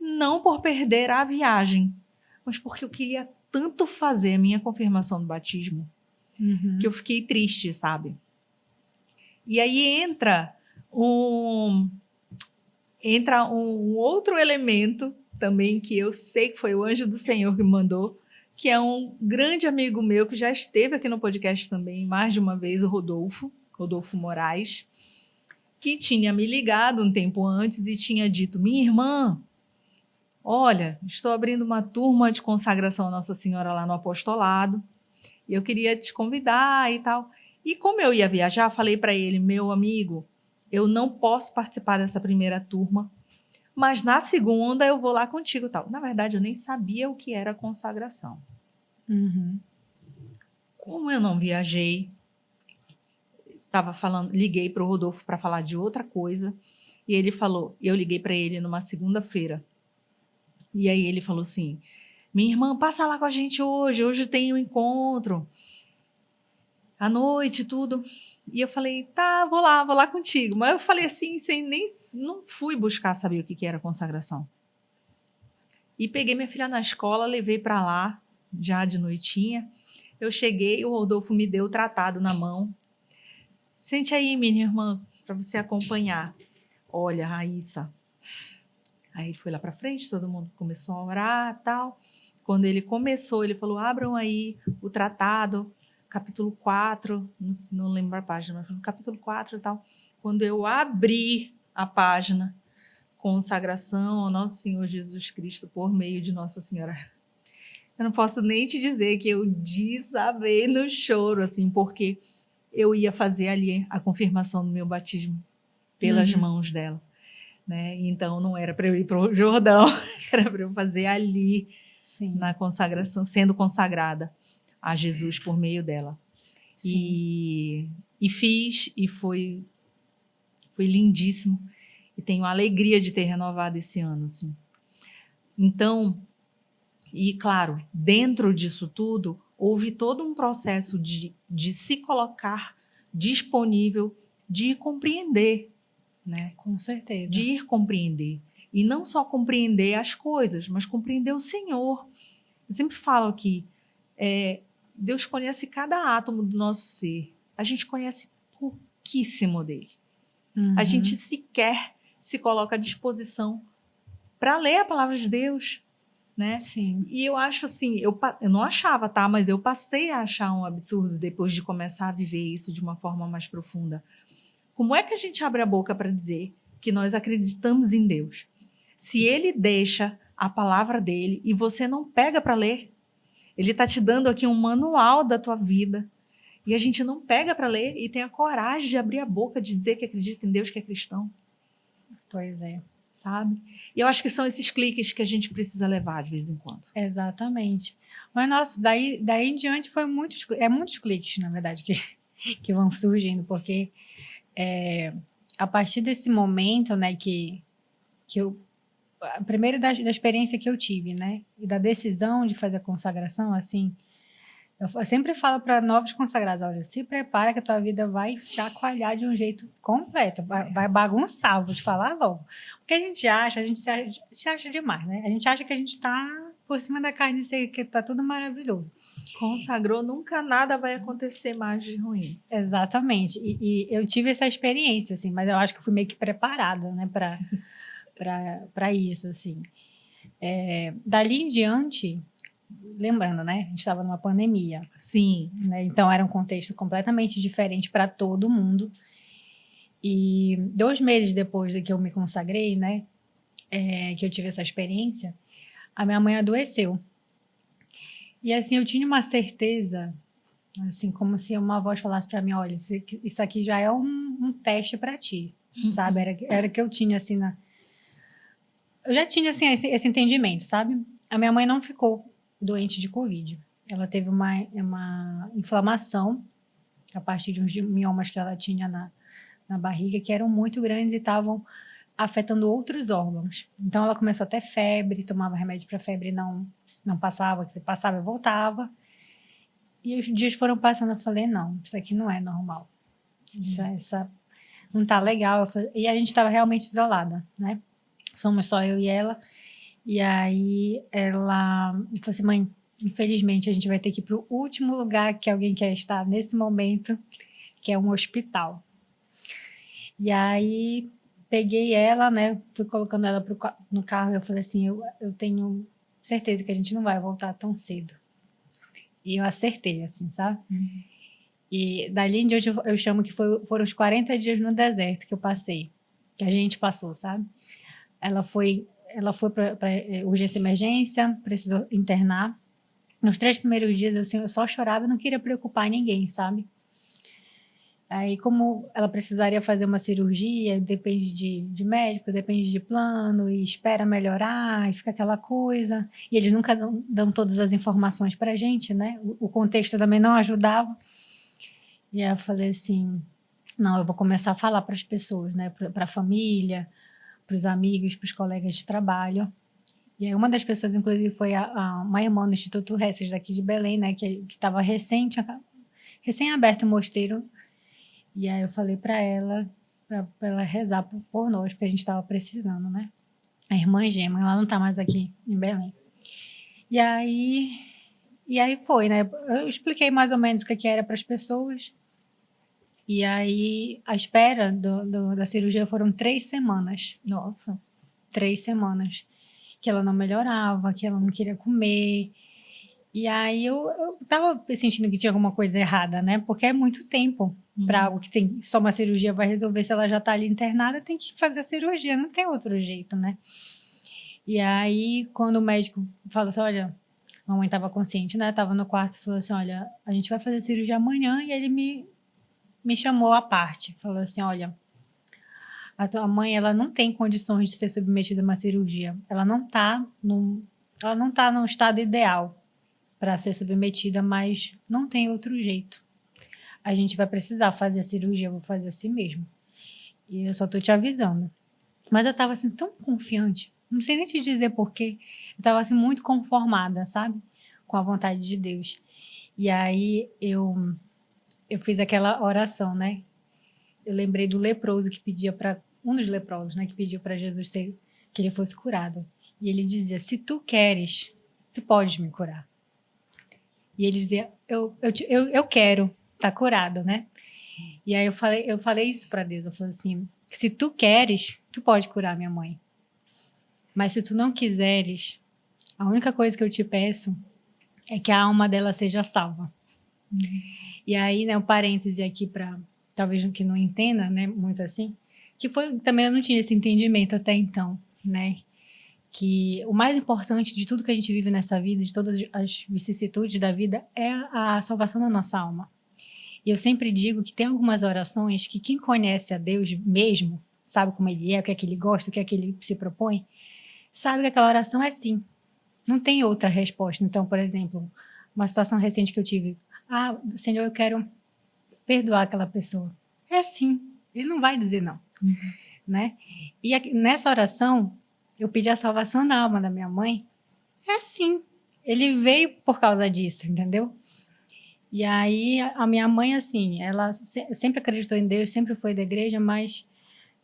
não por perder a viagem, mas porque eu queria tanto fazer a minha confirmação do batismo, que eu fiquei triste, sabe? E aí entra um outro elemento também, que eu sei que foi o anjo do Senhor que mandou, que é um grande amigo meu que já esteve aqui no podcast também mais de uma vez, o Rodolfo Moraes, que tinha me ligado um tempo antes e tinha dito, minha irmã, olha, estou abrindo uma turma de consagração à Nossa Senhora lá no apostolado, e eu queria te convidar e tal. E como eu ia viajar, falei para ele, meu amigo, eu não posso participar dessa primeira turma, mas na segunda eu vou lá contigo, tal. Na verdade, eu nem sabia o que era consagração. Como eu não viajei, liguei para o Rodolfo para falar de outra coisa, e ele falou, eu liguei para ele numa segunda-feira, e aí ele falou assim, minha irmã, passa lá com a gente hoje tem um encontro, à noite, tudo. E eu falei, tá, vou lá contigo. Mas eu falei assim, não fui buscar saber o que era consagração. E peguei minha filha na escola, levei para lá, já de noitinha. Eu cheguei, o Rodolfo me deu o tratado na mão. Sente aí, minha irmã, para você acompanhar. Olha, Raíssa. Aí ele foi lá para frente, todo mundo começou a orar, tal. Quando ele começou, ele falou, abram aí o tratado, capítulo 4, não lembro a página, mas no capítulo 4 e tal. Quando eu abri a página, consagração ao nosso Senhor Jesus Cristo por meio de Nossa Senhora, Eu não posso nem te dizer que eu desabei no choro, assim, porque eu ia fazer ali a confirmação do meu batismo pelas mãos dela, né? Então não era para eu ir para o Jordão, era para eu fazer ali, Sim. na consagração, sendo consagrada a Jesus por meio dela. E fiz, e foi lindíssimo. E tenho a alegria de ter renovado esse ano, assim. Então, e claro, dentro disso tudo, houve todo um processo de se colocar disponível, de ir compreender, né? Com certeza. De ir compreender. E não só compreender as coisas, mas compreender o Senhor. Eu sempre falo aqui, Deus conhece cada átomo do nosso ser. A gente conhece pouquíssimo dele. A gente sequer se coloca à disposição para ler a palavra de Deus, né? Sim. E eu acho assim, eu não achava, tá? Mas eu passei a achar um absurdo depois de começar a viver isso de uma forma mais profunda. Como é que a gente abre a boca para dizer que nós acreditamos em Deus? Se ele deixa a palavra dele e você não pega para ler, ele está te dando aqui um manual da tua vida e a gente não pega para ler e tem a coragem de abrir a boca de dizer que acredita em Deus, que é cristão. Pois é. Sabe? E eu acho que são esses cliques que a gente precisa levar de vez em quando. Exatamente. Mas, nossa, daí em diante foi muitos cliques, na verdade, que vão surgindo, porque a partir desse momento, né, que eu... Primeiro da experiência que eu tive, né, e da decisão de fazer a consagração, assim, eu sempre falo para novos consagrados, olha, se prepara que a tua vida vai chacoalhar de um jeito completo, vai bagunçar, vou te falar logo. Porque a gente se acha demais, né? A gente acha que a gente está por cima da carne seca, que está tudo maravilhoso. Consagrou, nunca nada vai acontecer mais de ruim. Exatamente. E eu tive essa experiência, assim, mas eu acho que eu fui meio que preparada, né, para isso, assim. Dali em diante... Lembrando, né? A gente estava numa pandemia. Sim. Né? Então, era um contexto completamente diferente para todo mundo. E 2 meses depois de que eu me consagrei, né? Que eu tive essa experiência, a minha mãe adoeceu. E, assim, eu tinha uma certeza, assim, como se uma voz falasse para mim, olha, isso aqui já é um teste para ti, sabe? Era que eu tinha, assim, eu já tinha, assim, esse entendimento, sabe? A minha mãe não ficou doente de Covid. Ela teve uma inflamação a partir de uns miomas que ela tinha na barriga, que eram muito grandes e estavam afetando outros órgãos. Então, ela começou a ter febre, tomava remédio para febre, não passava, que se passava e voltava. E os dias foram passando, eu falei, não, isso aqui não é normal. Isso não tá legal. E a gente estava realmente isolada, né? Somos só eu e ela. E aí ela falou assim, mãe, infelizmente a gente vai ter que ir para o último lugar que alguém quer estar nesse momento, que é um hospital. E aí peguei ela, né, fui colocando ela no carro e eu falei assim, eu tenho certeza que a gente não vai voltar tão cedo. E eu acertei, assim, sabe? E dali em diante eu chamo que foram os 40 dias no deserto que eu passei, que a gente passou, sabe? Ela foi para urgência e emergência, precisou internar. Nos 3 primeiros dias, assim, eu só chorava e não queria preocupar ninguém, sabe? Aí, como ela precisaria fazer uma cirurgia, depende de médico, depende de plano, e espera melhorar, e fica aquela coisa. E eles nunca dão todas as informações pra gente, né? O contexto também não ajudava. E aí eu falei assim, não, eu vou começar a falar para as pessoas, né? Para a família, para os amigos, para os colegas de trabalho. E aí uma das pessoas, inclusive, foi uma irmã do Instituto Hesses daqui de Belém, né, que estava recém-aberto o mosteiro. E aí eu falei para ela, para ela rezar por nós, porque a gente estava precisando, né? A irmã Gema, ela não está mais aqui em Belém. E aí foi, né? Eu expliquei mais ou menos o que era para as pessoas. E aí a espera da cirurgia foram 3 semanas. Nossa. 3 semanas. Que ela não melhorava, que ela não queria comer. E aí eu tava sentindo que tinha alguma coisa errada, né? Porque é muito tempo para algo que tem só uma cirurgia vai resolver. Se ela já tá ali internada, tem que fazer a cirurgia, não tem outro jeito, né? E aí, quando o médico falou assim, olha, mamãe estava consciente, né? Estava no quarto e falou assim, olha, a gente vai fazer cirurgia amanhã. E ele me chamou à parte. Falou assim, olha, a tua mãe, ela não tem condições de ser submetida a uma cirurgia. Ela não está num estado ideal para ser submetida, mas não tem outro jeito. A gente vai precisar fazer a cirurgia, eu vou fazer assim mesmo. E eu só tô te avisando. Mas eu tava assim tão confiante, não sei nem te dizer porquê. Eu tava assim muito conformada, sabe? Com a vontade de Deus. E aí eu fiz aquela oração, né? Eu lembrei do leproso que pedia para um dos leprosos, né, que pediu para Jesus que ele fosse curado. E ele dizia: "Se tu queres, tu podes me curar". E ele dizia: "Eu quero estar curado, né?" E aí eu falei isso para Deus. Eu falei assim: "Se tu queres, tu pode curar minha mãe. Mas se tu não quiseres, a única coisa que eu te peço é que a alma dela seja salva". E aí, né, um parêntese aqui para talvez que não entenda, né, muito assim, que foi também eu não tinha esse entendimento até então, né? Que o mais importante de tudo que a gente vive nessa vida, de todas as vicissitudes da vida, é a salvação da nossa alma. E eu sempre digo que tem algumas orações que quem conhece a Deus mesmo, sabe como ele é, o que é que ele gosta, o que é que ele se propõe, sabe que aquela oração é sim. Não tem outra resposta. Então, por exemplo, uma situação recente que eu tive: "Ah, Senhor, eu quero perdoar aquela pessoa". É sim. Ele não vai dizer não, né? E nessa oração, eu pedi a salvação da alma da minha mãe. É sim. Ele veio por causa disso, entendeu? E aí, a minha mãe, assim, ela sempre acreditou em Deus, sempre foi da igreja, mas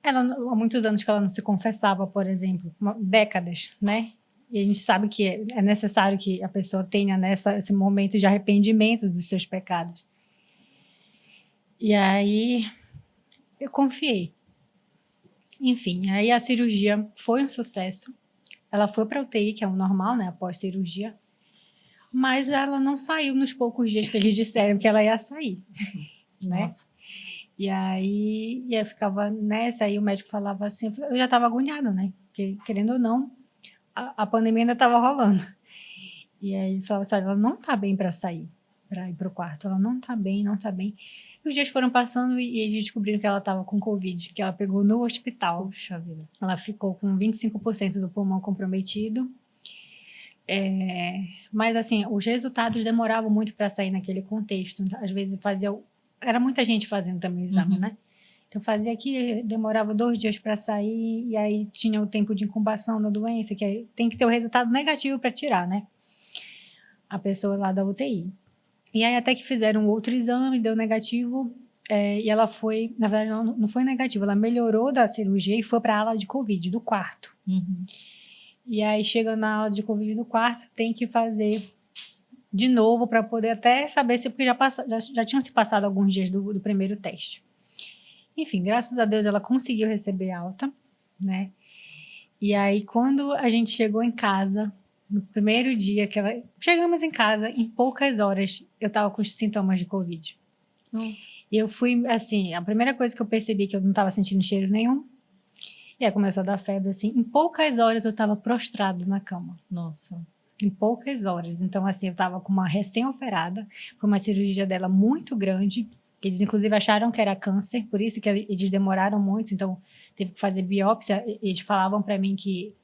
ela, há muitos anos que ela não se confessava, por exemplo, décadas, né? E a gente sabe que é necessário que a pessoa tenha esse momento de arrependimento dos seus pecados. E aí, eu confiei. Enfim, aí a cirurgia foi um sucesso. Ela foi para a UTI, que é o normal, né, após cirurgia. Mas ela não saiu nos poucos dias que eles disseram que ela ia sair, né? Nossa. E aí eu ficava nessa, aí o médico falava assim, eu já estava agoniada, né? Porque, querendo ou não, a pandemia ainda estava rolando. E aí ele falava assim, olha, ela não está bem para sair, para ir para o quarto. Ela não está bem, não está bem. E os dias foram passando e eles descobriram que ela estava com Covid, que ela pegou no hospital. Puxa vida. Ela ficou com 25% do pulmão comprometido. Mas, assim, os resultados demoravam muito para sair naquele contexto. Às vezes era muita gente fazendo também o exame, né? Então, fazia aqui, demorava 2 dias para sair, e aí tinha o tempo de incubação da doença, que aí tem que ter o resultado negativo para tirar, né? A pessoa lá da UTI. E aí, até que fizeram outro exame, deu negativo, e ela foi, na verdade, não foi negativo, ela melhorou da cirurgia e foi para a ala de Covid, do quarto. E aí, chega na aula de Covid do quarto, tem que fazer de novo para poder até saber se, porque já tinham se passado alguns dias do primeiro teste. Enfim, graças a Deus ela conseguiu receber alta, né? E aí, quando a gente chegou em casa, no primeiro dia chegamos em casa, em poucas horas eu estava com os sintomas de Covid. Nossa. E eu fui, assim, a primeira coisa que eu percebi que eu não estava sentindo cheiro nenhum. E aí começou a dar febre, assim. Em poucas horas eu estava prostrado na cama. Nossa. Em poucas horas. Então, assim, eu estava com uma recém-operada. Foi uma cirurgia dela muito grande. Eles, inclusive, acharam que era câncer. Por isso que eles demoraram muito. Então, teve que fazer biópsia. Eles falavam para mim que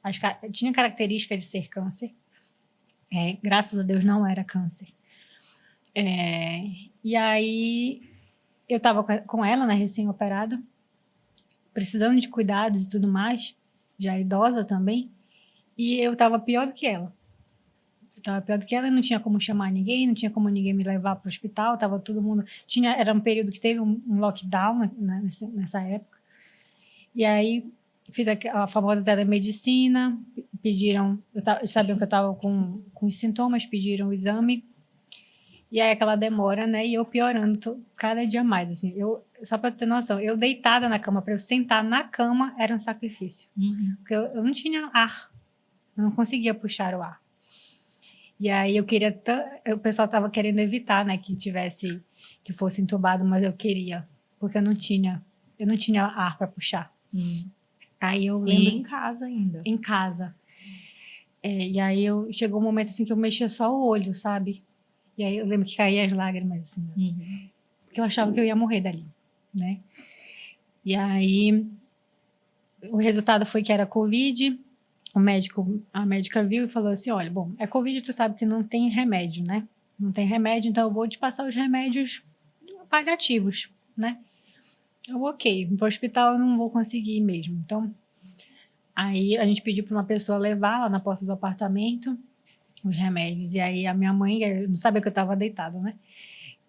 tinha característica de ser câncer. Graças a Deus, não era câncer. E aí, eu estava com ela, né, recém-operada, precisando de cuidados e tudo mais, já idosa também, e eu estava pior do que ela. Não tinha como chamar ninguém, não tinha como ninguém me levar para o hospital, estava todo mundo... Era um período que teve um lockdown, né, nessa época. E aí, fiz a famosa telemedicina, pediram... Sabiam que eu estava com os sintomas, pediram o exame, e aí aquela demora, né? E eu piorando cada dia mais, assim. Só para ter noção, eu deitada na cama, para eu sentar na cama, era um sacrifício. Porque eu não tinha ar. Eu não conseguia puxar o ar. E aí o pessoal estava querendo evitar, né? Que fosse entubado, mas eu queria. Porque eu não tinha ar para puxar. Aí eu lembro... E em casa ainda. Em casa. E aí chegou um momento assim que eu mexia só o olho, sabe? E aí eu lembro que caía as lágrimas, assim, né? Porque eu achava que eu ia morrer dali, né? E aí o resultado foi que era Covid. A médica viu e falou assim: olha, bom, é Covid, tu sabe que não tem remédio, né? Não tem remédio, então eu vou te passar os remédios paliativos, né? Ok, para o hospital eu não vou conseguir ir mesmo. Então, aí a gente pediu para uma pessoa levar lá na porta do apartamento os remédios. E aí a minha mãe, eu não sabia que eu estava deitada, né?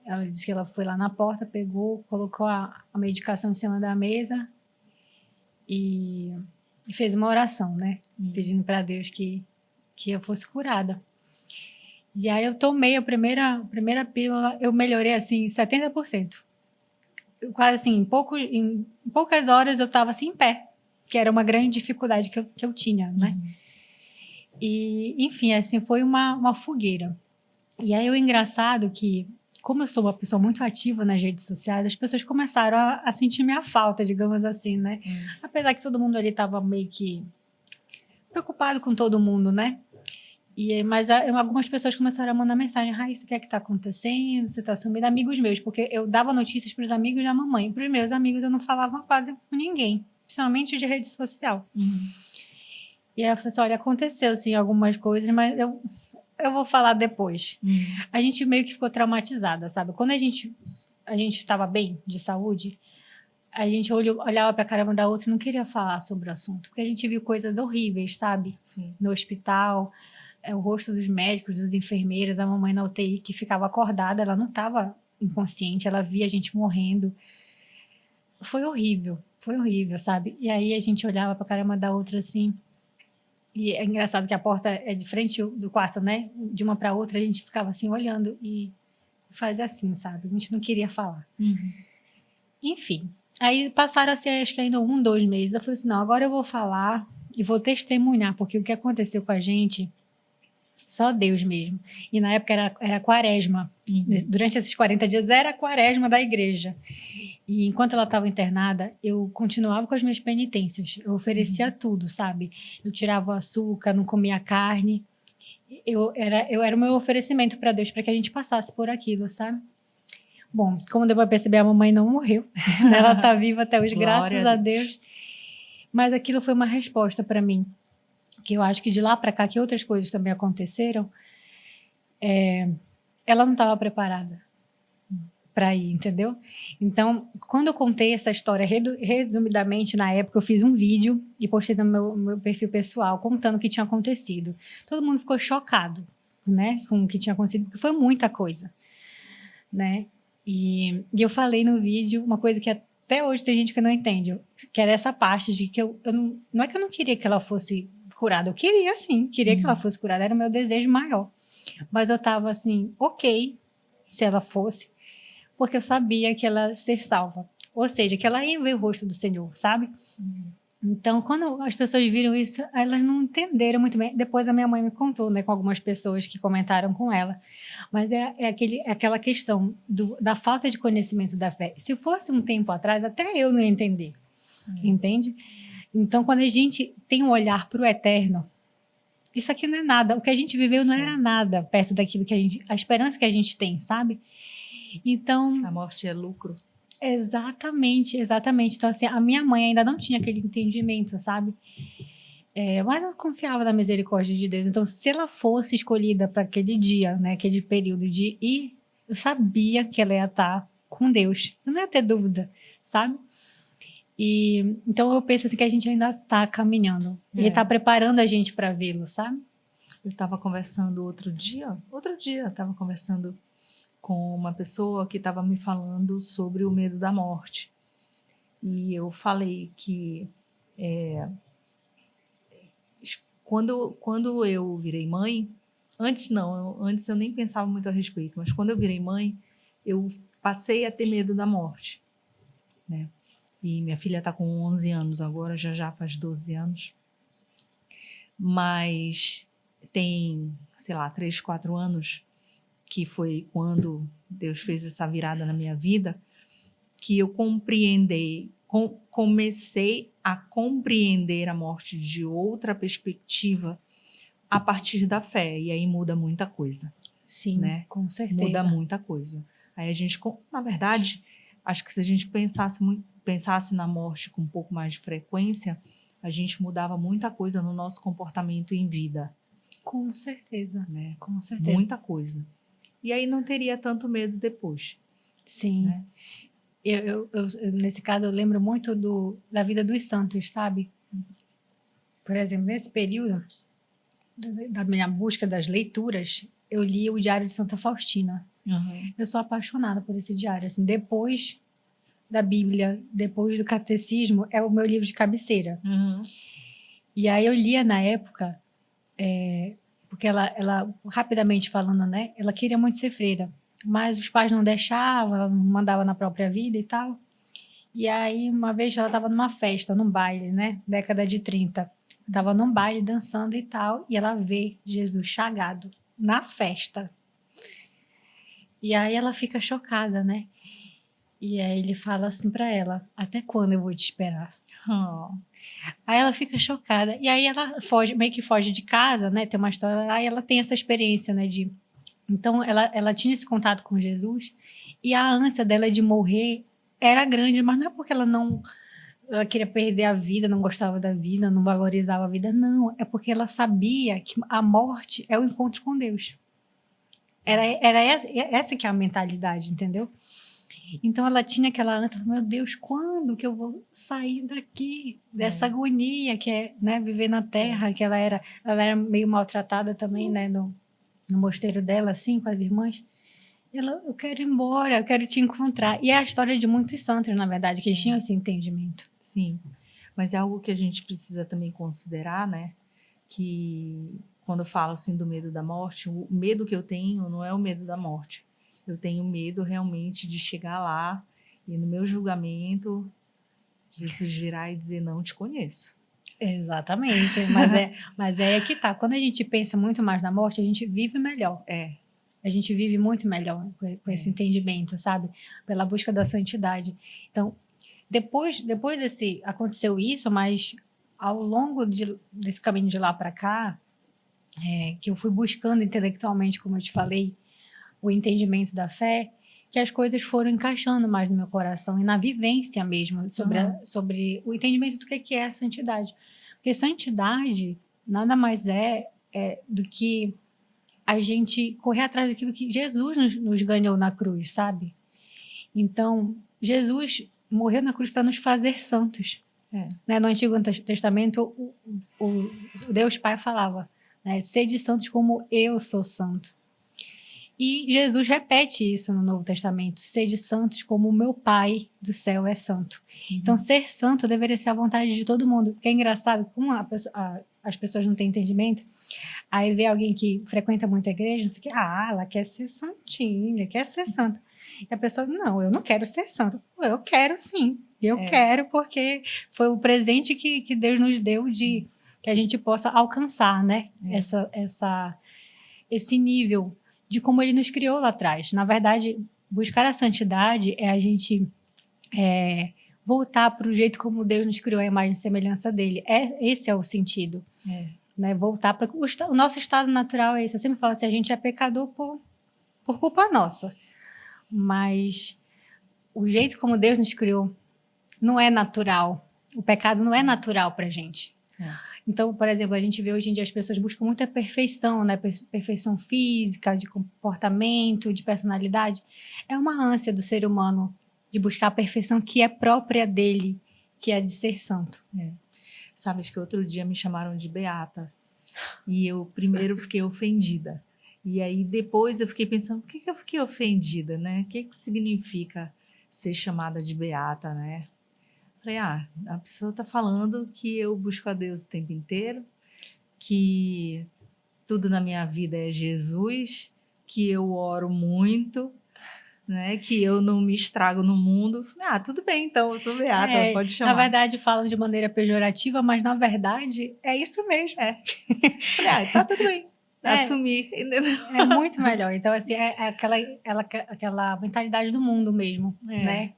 Ela disse que ela foi lá na porta, pegou, colocou a medicação em cima da mesa e fez uma oração, né? Pedindo para Deus que eu fosse curada. E aí eu tomei a primeira pílula, eu melhorei assim 70%. Quase assim, em poucas horas eu estava assim em pé, que era uma grande dificuldade que eu tinha, né? E, enfim, assim, foi uma fogueira. E aí o engraçado que, como eu sou uma pessoa muito ativa nas redes sociais, as pessoas começaram a sentir minha falta, digamos assim, né? Apesar que todo mundo ali estava meio que preocupado com todo mundo, né? Mas algumas pessoas começaram a mandar mensagem: Raíssa, o que é que está acontecendo? Você está sumindo? Amigos meus, porque eu dava notícias para os amigos da mamãe. Para os meus amigos eu não falava quase com ninguém, principalmente de rede social. E aí eu falei assim: olha, aconteceu sim algumas coisas, mas eu vou falar depois. A gente meio que ficou traumatizada, sabe? Quando a gente estava bem de saúde, a gente olhava para a cara uma da outra e não queria falar sobre o assunto, porque a gente viu coisas horríveis, sabe? Sim. No hospital, o rosto dos médicos, dos enfermeiros, a mamãe na UTI que ficava acordada, ela não estava inconsciente, ela via a gente morrendo. Foi horrível, sabe? E aí a gente olhava para a cara uma da outra assim. E é engraçado que a porta é de frente do quarto, né? De uma para outra, a gente ficava assim olhando e fazia assim, sabe? A gente não queria falar. Enfim, aí passaram assim, acho que ainda 2 meses. Eu falei assim: não, agora eu vou falar e vou testemunhar, porque o que aconteceu com a gente, só Deus mesmo. E na época era quaresma. Durante esses 40 dias era a quaresma da igreja. E enquanto ela estava internada, eu continuava com as minhas penitências. Eu oferecia tudo, sabe? Eu tirava o açúcar, não comia carne. Eu era o meu oferecimento para Deus, para que a gente passasse por aquilo, sabe? Bom, como deu para perceber, a mamãe não morreu. Ela está viva até hoje, graças a Deus. Mas aquilo foi uma resposta para mim. Que eu acho que de lá para cá, que outras coisas também aconteceram, ela não estava preparada para ir, entendeu? Então, quando eu contei essa história resumidamente, na época eu fiz um vídeo e postei no meu perfil pessoal, contando o que tinha acontecido. Todo mundo ficou chocado, né, com o que tinha acontecido, porque foi muita coisa, né? E eu falei no vídeo uma coisa que até hoje tem gente que não entende, que era essa parte de que eu não é que eu não queria que ela fosse curada, eu queria sim, queria que ela fosse curada, era o meu desejo maior. Mas eu estava assim, ok, se ela fosse, porque eu sabia que ela ia ser salva. Ou seja, que ela ia ver o rosto do Senhor, sabe? Então, quando as pessoas viram isso, elas não entenderam muito bem. Depois a minha mãe me contou, né, com algumas pessoas que comentaram com ela. Mas é aquela questão da falta de conhecimento da fé. Se fosse um tempo atrás, até eu não ia entender. Entende? Então, quando a gente tem um olhar para o eterno, isso aqui não é nada. O que a gente viveu não era nada perto daquilo que a esperança que a gente tem, sabe? Então, a morte é lucro. Exatamente. Então, assim, a minha mãe ainda não tinha aquele entendimento, sabe? Mas eu confiava na misericórdia de Deus. Então, se ela fosse escolhida para aquele dia, né, aquele período de ir, eu sabia que ela ia estar com Deus. Eu não ia ter dúvida, sabe? E então eu penso assim que a gente ainda está caminhando. Ele está preparando a gente para vê-lo, sabe? Eu estava conversando outro dia, estava conversando com uma pessoa que estava me falando sobre o medo da morte. E eu falei que quando eu virei mãe, antes eu nem pensava muito a respeito, mas quando eu virei mãe, eu passei a ter medo da morte, né? E minha filha está com 11 anos agora, já faz 12 anos. Mas tem, sei lá, 3, 4 anos, que foi quando Deus fez essa virada na minha vida, que eu comecei a compreender a morte de outra perspectiva, a partir da fé. E aí muda muita coisa. Sim, né? Com certeza. Muda muita coisa. Aí a gente, na verdade, acho que se a gente pensasse na morte com um pouco mais de frequência, a gente mudava muita coisa no nosso comportamento em vida. Com certeza. Né? Com certeza. Muita coisa. E aí não teria tanto medo depois. Sim. Né? Nesse caso, eu lembro muito da vida dos santos, sabe? Por exemplo, nesse período da minha busca das leituras, eu li o Diário de Santa Faustina. Uhum. Eu sou apaixonada por esse diário. Assim, depois da Bíblia, depois do Catecismo, é o meu livro de cabeceira. Uhum. E aí eu lia na época, porque ela, rapidamente falando, né? Ela queria muito ser freira, mas os pais não deixavam, ela não mandava na própria vida e tal. E aí, uma vez ela estava numa festa, num baile, né? Década de 30. Estava num baile dançando e tal, e ela vê Jesus chagado na festa. E aí ela fica chocada, né? E aí ele fala assim para ela: até quando eu vou te esperar? Oh. Aí ela fica chocada. E aí ela foge, meio que foge de casa, né? Tem uma história. Aí ela tem essa experiência, né? Então ela tinha esse contato com Jesus e a ânsia dela de morrer era grande, mas não é porque ela queria perder a vida, não gostava da vida, não valorizava a vida, não. É porque ela sabia que a morte é o encontro com Deus. Era essa que é a mentalidade, entendeu? Então ela tinha aquela ânsia, meu Deus, quando que eu vou sair daqui, dessa agonia que é, né, viver na terra, que ela era meio maltratada também, né, no mosteiro dela, assim, com as irmãs. Eu quero ir embora, eu quero te encontrar. E é a história de muitos santos, na verdade, que eles tinham esse entendimento. Sim, mas é algo que a gente precisa também considerar, né? Que quando eu falo assim do medo da morte, o medo que eu tenho não é o medo da morte. Eu tenho medo realmente de chegar lá e no meu julgamento Jesus virar e dizer não te conheço. Exatamente, mas é que tá. Quando a gente pensa muito mais na morte, a gente vive melhor. A gente vive muito melhor com esse entendimento, sabe? Pela busca da santidade. Então, depois aconteceu isso, mas ao longo desse caminho de lá para cá, que eu fui buscando intelectualmente, como eu te falei, o entendimento da fé, que as coisas foram encaixando mais no meu coração e na vivência mesmo, sobre o entendimento do que é a santidade. Porque santidade nada mais é do que a gente correr atrás daquilo que Jesus nos ganhou na cruz, sabe? Então, Jesus morreu na cruz para nos fazer santos. Né? No Antigo Testamento, o Deus Pai falava, né? Sede santos como eu sou santo. E Jesus repete isso no Novo Testamento: sede santos como o meu Pai do céu é santo. Então, ser santo deveria ser a vontade de todo mundo. Porque é engraçado, como as pessoas não têm entendimento, aí vê alguém que frequenta muito a igreja, não sei o que, ela quer ser santinha, quer ser santa. E a pessoa, não, eu não quero ser santo. Eu quero sim, eu quero, porque foi o presente que Deus nos deu que a gente possa alcançar, né? Esse nível de como ele nos criou lá atrás. Na verdade, buscar a santidade é a gente voltar para o jeito como Deus nos criou, a imagem e semelhança dele. Esse é o sentido. Né? Voltar para o nosso estado natural é esse. Eu sempre falo assim, a gente é pecador por culpa nossa. Mas o jeito como Deus nos criou não é natural. O pecado não é natural para a gente. Então, por exemplo, a gente vê hoje em dia as pessoas buscam muita perfeição, né? Perfeição física, de comportamento, de personalidade. É uma ânsia do ser humano de buscar a perfeição que é própria dele, que é de ser santo. Sabes que outro dia me chamaram de beata e eu primeiro fiquei ofendida. E aí depois eu fiquei pensando, por que eu fiquei ofendida, né? O que significa ser chamada de beata, né? Falei, a pessoa está falando que eu busco a Deus o tempo inteiro, que tudo na minha vida é Jesus, que eu oro muito, né? Que eu não me estrago no mundo. Falei, tudo bem, então, eu sou beata, pode chamar. Na verdade, falam de maneira pejorativa, mas na verdade é isso mesmo. Falei, tá tudo bem. Assumir. É muito melhor. Então, assim, aquela mentalidade do mundo mesmo, né?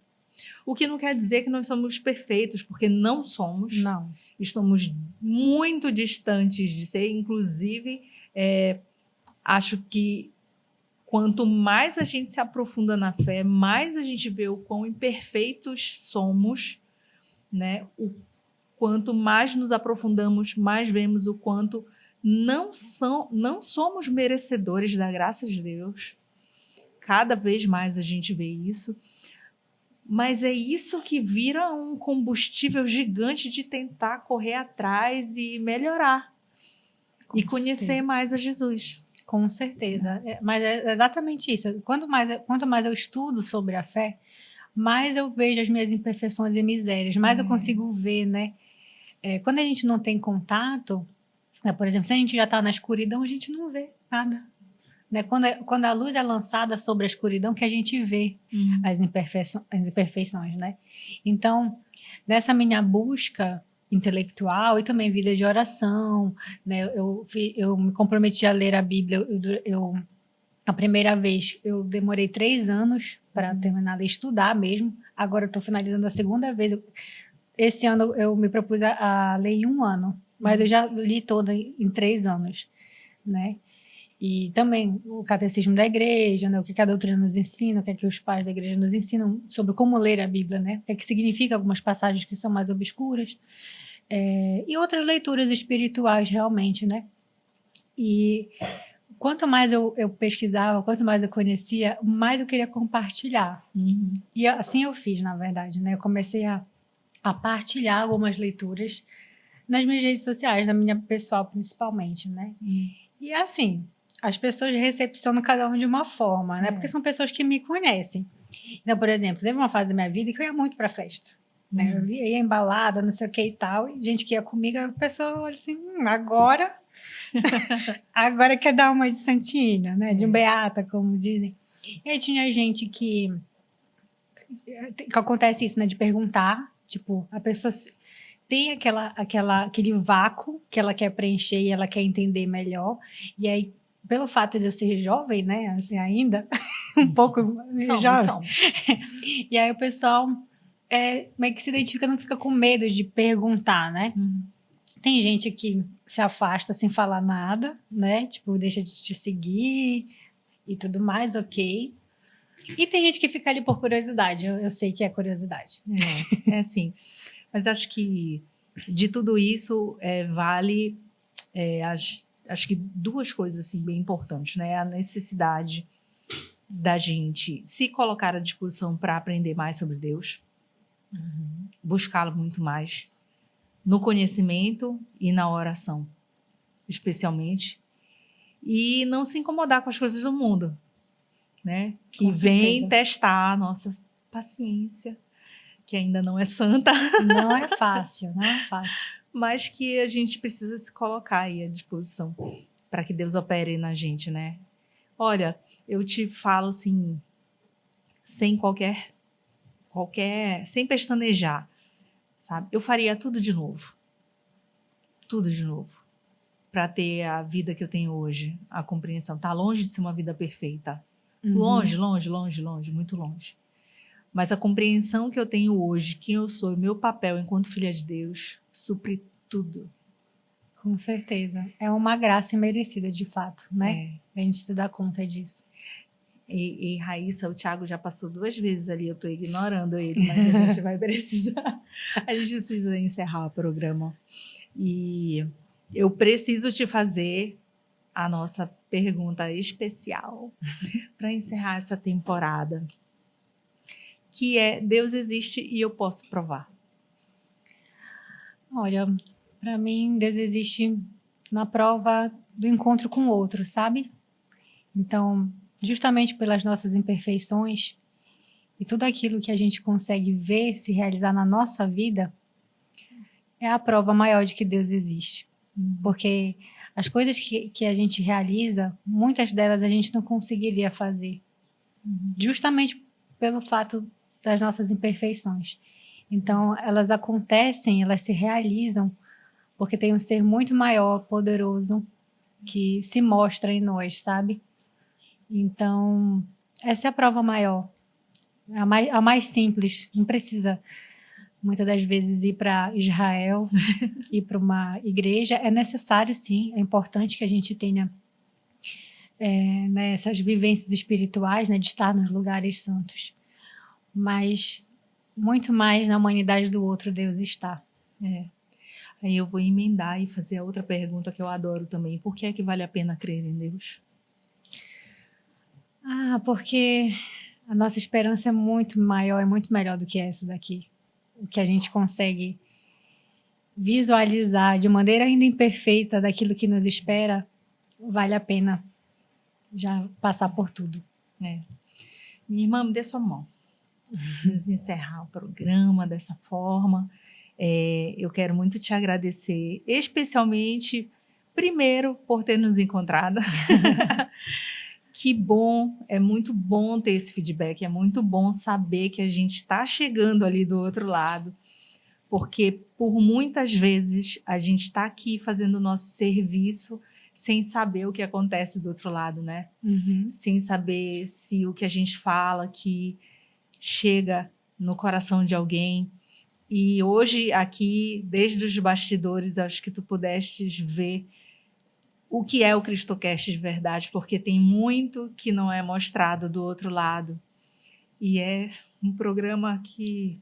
O que não quer dizer que nós somos perfeitos, porque não somos. Não. Estamos muito distantes de ser. Inclusive, acho que quanto mais a gente se aprofunda na fé, mais a gente vê o quão imperfeitos somos, né? Quanto mais nos aprofundamos, mais vemos o quanto não somos merecedores da graça de Deus. Cada vez mais a gente vê isso. Mas é isso que vira um combustível gigante de tentar correr atrás e melhorar. E conhecer mais a Jesus. Com certeza. Mas é exatamente isso. Quanto mais eu estudo sobre a fé, mais eu vejo as minhas imperfeições e misérias, mais eu consigo ver, né? Quando a gente não tem contato, né, por exemplo, se a gente já está na escuridão, a gente não vê nada. Né? Quando a luz é lançada sobre a escuridão, que a gente vê as imperfeições, né? Então, nessa minha busca intelectual e também vida de oração, né? Eu me comprometi a ler a Bíblia. A primeira vez eu demorei 3 anos para terminar de estudar mesmo. Agora eu estou finalizando a segunda vez. Esse ano eu me propus a ler em 1 ano, mas eu já li toda em 3 anos, né? E também o catecismo da igreja, né? O que a doutrina nos ensina, o que os pais da igreja nos ensinam sobre como ler a Bíblia, né? O que significa algumas passagens que são mais obscuras. E outras leituras espirituais, realmente, né? E quanto mais eu pesquisava, quanto mais eu conhecia, mais eu queria compartilhar. E assim eu fiz, na verdade, né? Eu comecei a partilhar algumas leituras nas minhas redes sociais, na minha pessoal principalmente, né? E assim, as pessoas recepcionam cada um de uma forma, né? Porque são pessoas que me conhecem. Então, por exemplo, teve uma fase da minha vida que eu ia muito para festa, né? Eu ia embalada, não sei o que e tal, e gente que ia comigo, a pessoa olha assim, agora quer dar uma de santinha, né? De um beata, como dizem. E aí tinha gente que acontece isso, né? De perguntar, tipo, a pessoa tem aquele vácuo que ela quer preencher e ela quer entender melhor. E aí, pelo fato de eu ser jovem, né, assim, ainda, um pouco jovem. E aí o pessoal meio que se identifica, não fica com medo de perguntar, né? Tem gente que se afasta sem falar nada, né? Tipo, deixa de te seguir e tudo mais, ok. E tem gente que fica ali por curiosidade. Eu sei que é curiosidade. É assim. Mas acho que de tudo isso vale, acho que 2 coisas assim, bem importantes, né? A necessidade da gente se colocar à disposição para aprender mais sobre Deus, buscá-lo muito mais no conhecimento e na oração, especialmente, e não se incomodar com as coisas do mundo, né? Que vem testar a nossa paciência, que ainda não é santa. Não é fácil, não é fácil. Mas que a gente precisa se colocar aí à disposição para que Deus opere na gente, né? Olha, eu te falo assim, sem sem pestanejar, sabe? Eu faria tudo de novo, para ter a vida que eu tenho hoje, a compreensão. Tá longe de ser uma vida perfeita, longe, muito longe. Mas a compreensão que eu tenho hoje, quem eu sou, o meu papel enquanto filha de Deus, supre tudo. Com certeza. É uma graça imerecida, de fato, né? A gente se dá conta disso. E Raíssa, o Thiago já passou 2 vezes ali, eu estou ignorando ele, mas a gente vai precisar. A gente precisa encerrar o programa. E eu preciso te fazer a nossa pergunta especial para encerrar essa temporada, que é: Deus existe e eu posso provar? Olha, para mim, Deus existe na prova do encontro com o outro, sabe? Então, justamente pelas nossas imperfeições e tudo aquilo que a gente consegue ver se realizar na nossa vida, é a prova maior de que Deus existe. Porque as coisas que a gente realiza, muitas delas a gente não conseguiria fazer, justamente pelo fato das nossas imperfeições. Então, elas acontecem, elas se realizam, porque tem um ser muito maior, poderoso, que se mostra em nós, sabe? Então, essa é a prova maior A mais simples, não precisa muitas das vezes ir para Israel, ir para uma igreja. É necessário, sim, é importante que a gente tenha né, essas vivências espirituais, né, de estar nos lugares santos. Mas muito mais na humanidade do outro Deus está. Aí eu vou emendar e fazer a outra pergunta que eu adoro também. Por que é que vale a pena crer em Deus? Porque a nossa esperança é muito maior, é muito melhor do que essa daqui. O que a gente consegue visualizar de maneira ainda imperfeita daquilo que nos espera, vale a pena já passar por tudo. Minha irmã, me dê sua mão. Vamos encerrar o programa dessa forma. Eu quero muito te agradecer, especialmente, primeiro, por ter nos encontrado. Que bom, é muito bom ter esse feedback, é muito bom saber que a gente está chegando ali do outro lado, porque por muitas vezes a gente está aqui fazendo o nosso serviço sem saber o que acontece do outro lado, né? Sem saber se o que a gente fala que chega no coração de alguém. E hoje aqui, desde os bastidores, acho que tu pudestes ver o que é o Cristocast de verdade, porque tem muito que não é mostrado do outro lado. E é um programa que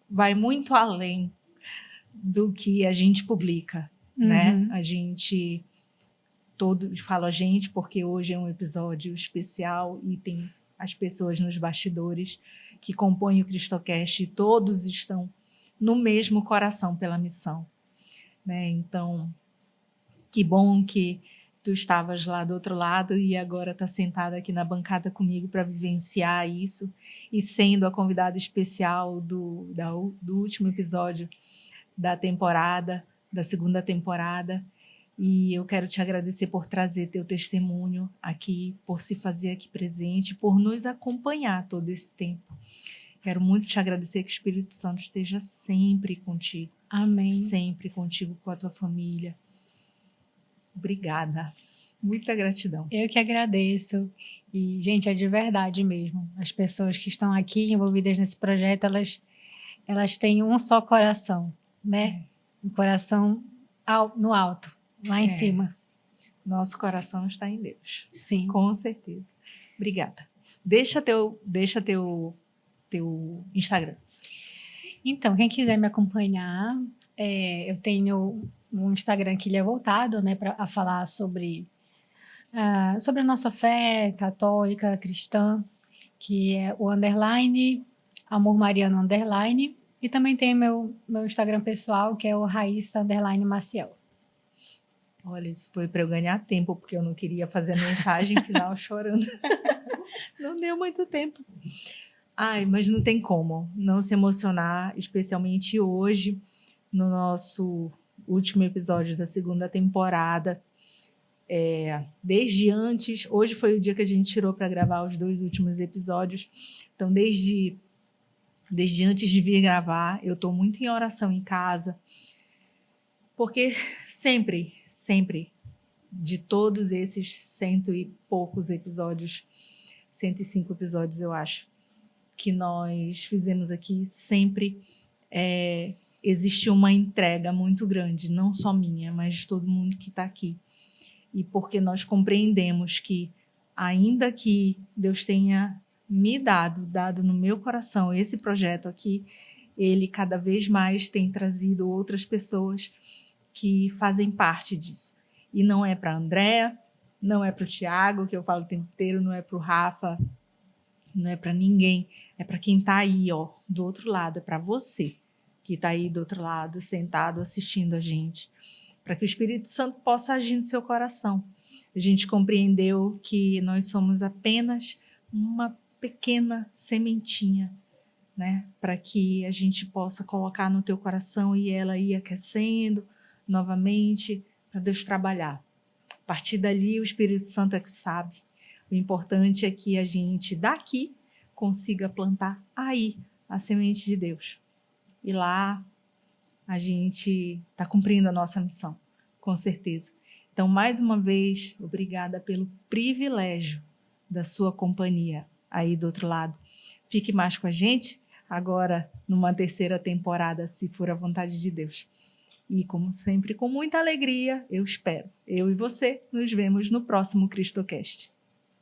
vai muito além do que a gente publica, né? A gente, falo a gente porque hoje é um episódio especial e tem as pessoas nos bastidores que compõem o Cristocast e todos estão no mesmo coração pela missão, né? Então, que bom que tu estavas lá do outro lado e agora está sentada aqui na bancada comigo para vivenciar isso e sendo a convidada especial do último episódio da temporada, da segunda temporada. E eu quero te agradecer por trazer teu testemunho aqui, por se fazer aqui presente, por nos acompanhar todo esse tempo. Quero muito te agradecer, que o Espírito Santo esteja sempre contigo. Amém. Sempre contigo, com a tua família. Obrigada. Muita gratidão. Eu que agradeço. E, gente, é de verdade mesmo. As pessoas que estão aqui envolvidas nesse projeto, elas têm um só coração, né? Um coração no alto, lá em cima. Nosso coração está em Deus. Sim. Com certeza. Obrigada. Deixa teu Instagram. Então, quem quiser me acompanhar, eu tenho um Instagram que ele é voltado, né, a falar sobre a nossa fé católica, cristã, que é o _ Amor Mariano _ e também tem meu Instagram pessoal, que é o Raíssa _ Maciel. Olha, isso foi para eu ganhar tempo, porque eu não queria fazer a mensagem final chorando. Não deu muito tempo. Ai, mas não tem como não se emocionar, especialmente hoje, no nosso último episódio da segunda temporada. Desde antes, hoje foi o dia que a gente tirou para gravar os 2 últimos episódios. Então, desde antes de vir gravar, eu estou muito em oração em casa, porque sempre, de todos esses 100 e poucos episódios, 105 episódios, eu acho, que nós fizemos aqui, sempre existe uma entrega muito grande, não só minha, mas de todo mundo que está aqui. E porque nós compreendemos que, ainda que Deus tenha me dado no meu coração esse projeto aqui, ele cada vez mais tem trazido outras pessoas que fazem parte disso. E não é para a Andréa, não é para o Tiago, que eu falo o tempo inteiro, não é para o Rafa, não é para ninguém, é para quem está aí, ó, do outro lado, é para você que está aí do outro lado, sentado, assistindo a gente, para que o Espírito Santo possa agir no seu coração. A gente compreendeu que nós somos apenas uma pequena sementinha, né, para que a gente possa colocar no teu coração e ela ir aquecendo novamente, para Deus trabalhar. A partir dali, o Espírito Santo é que sabe. O importante é que a gente, daqui, consiga plantar aí a semente de Deus. E lá, a gente está cumprindo a nossa missão, com certeza. Então, mais uma vez, obrigada pelo privilégio da sua companhia aí do outro lado. fique mais com a gente, agora numa terceira temporada, se for a vontade de Deus. E como sempre, com muita alegria, eu espero. Eu e você nos vemos no próximo CristoCast.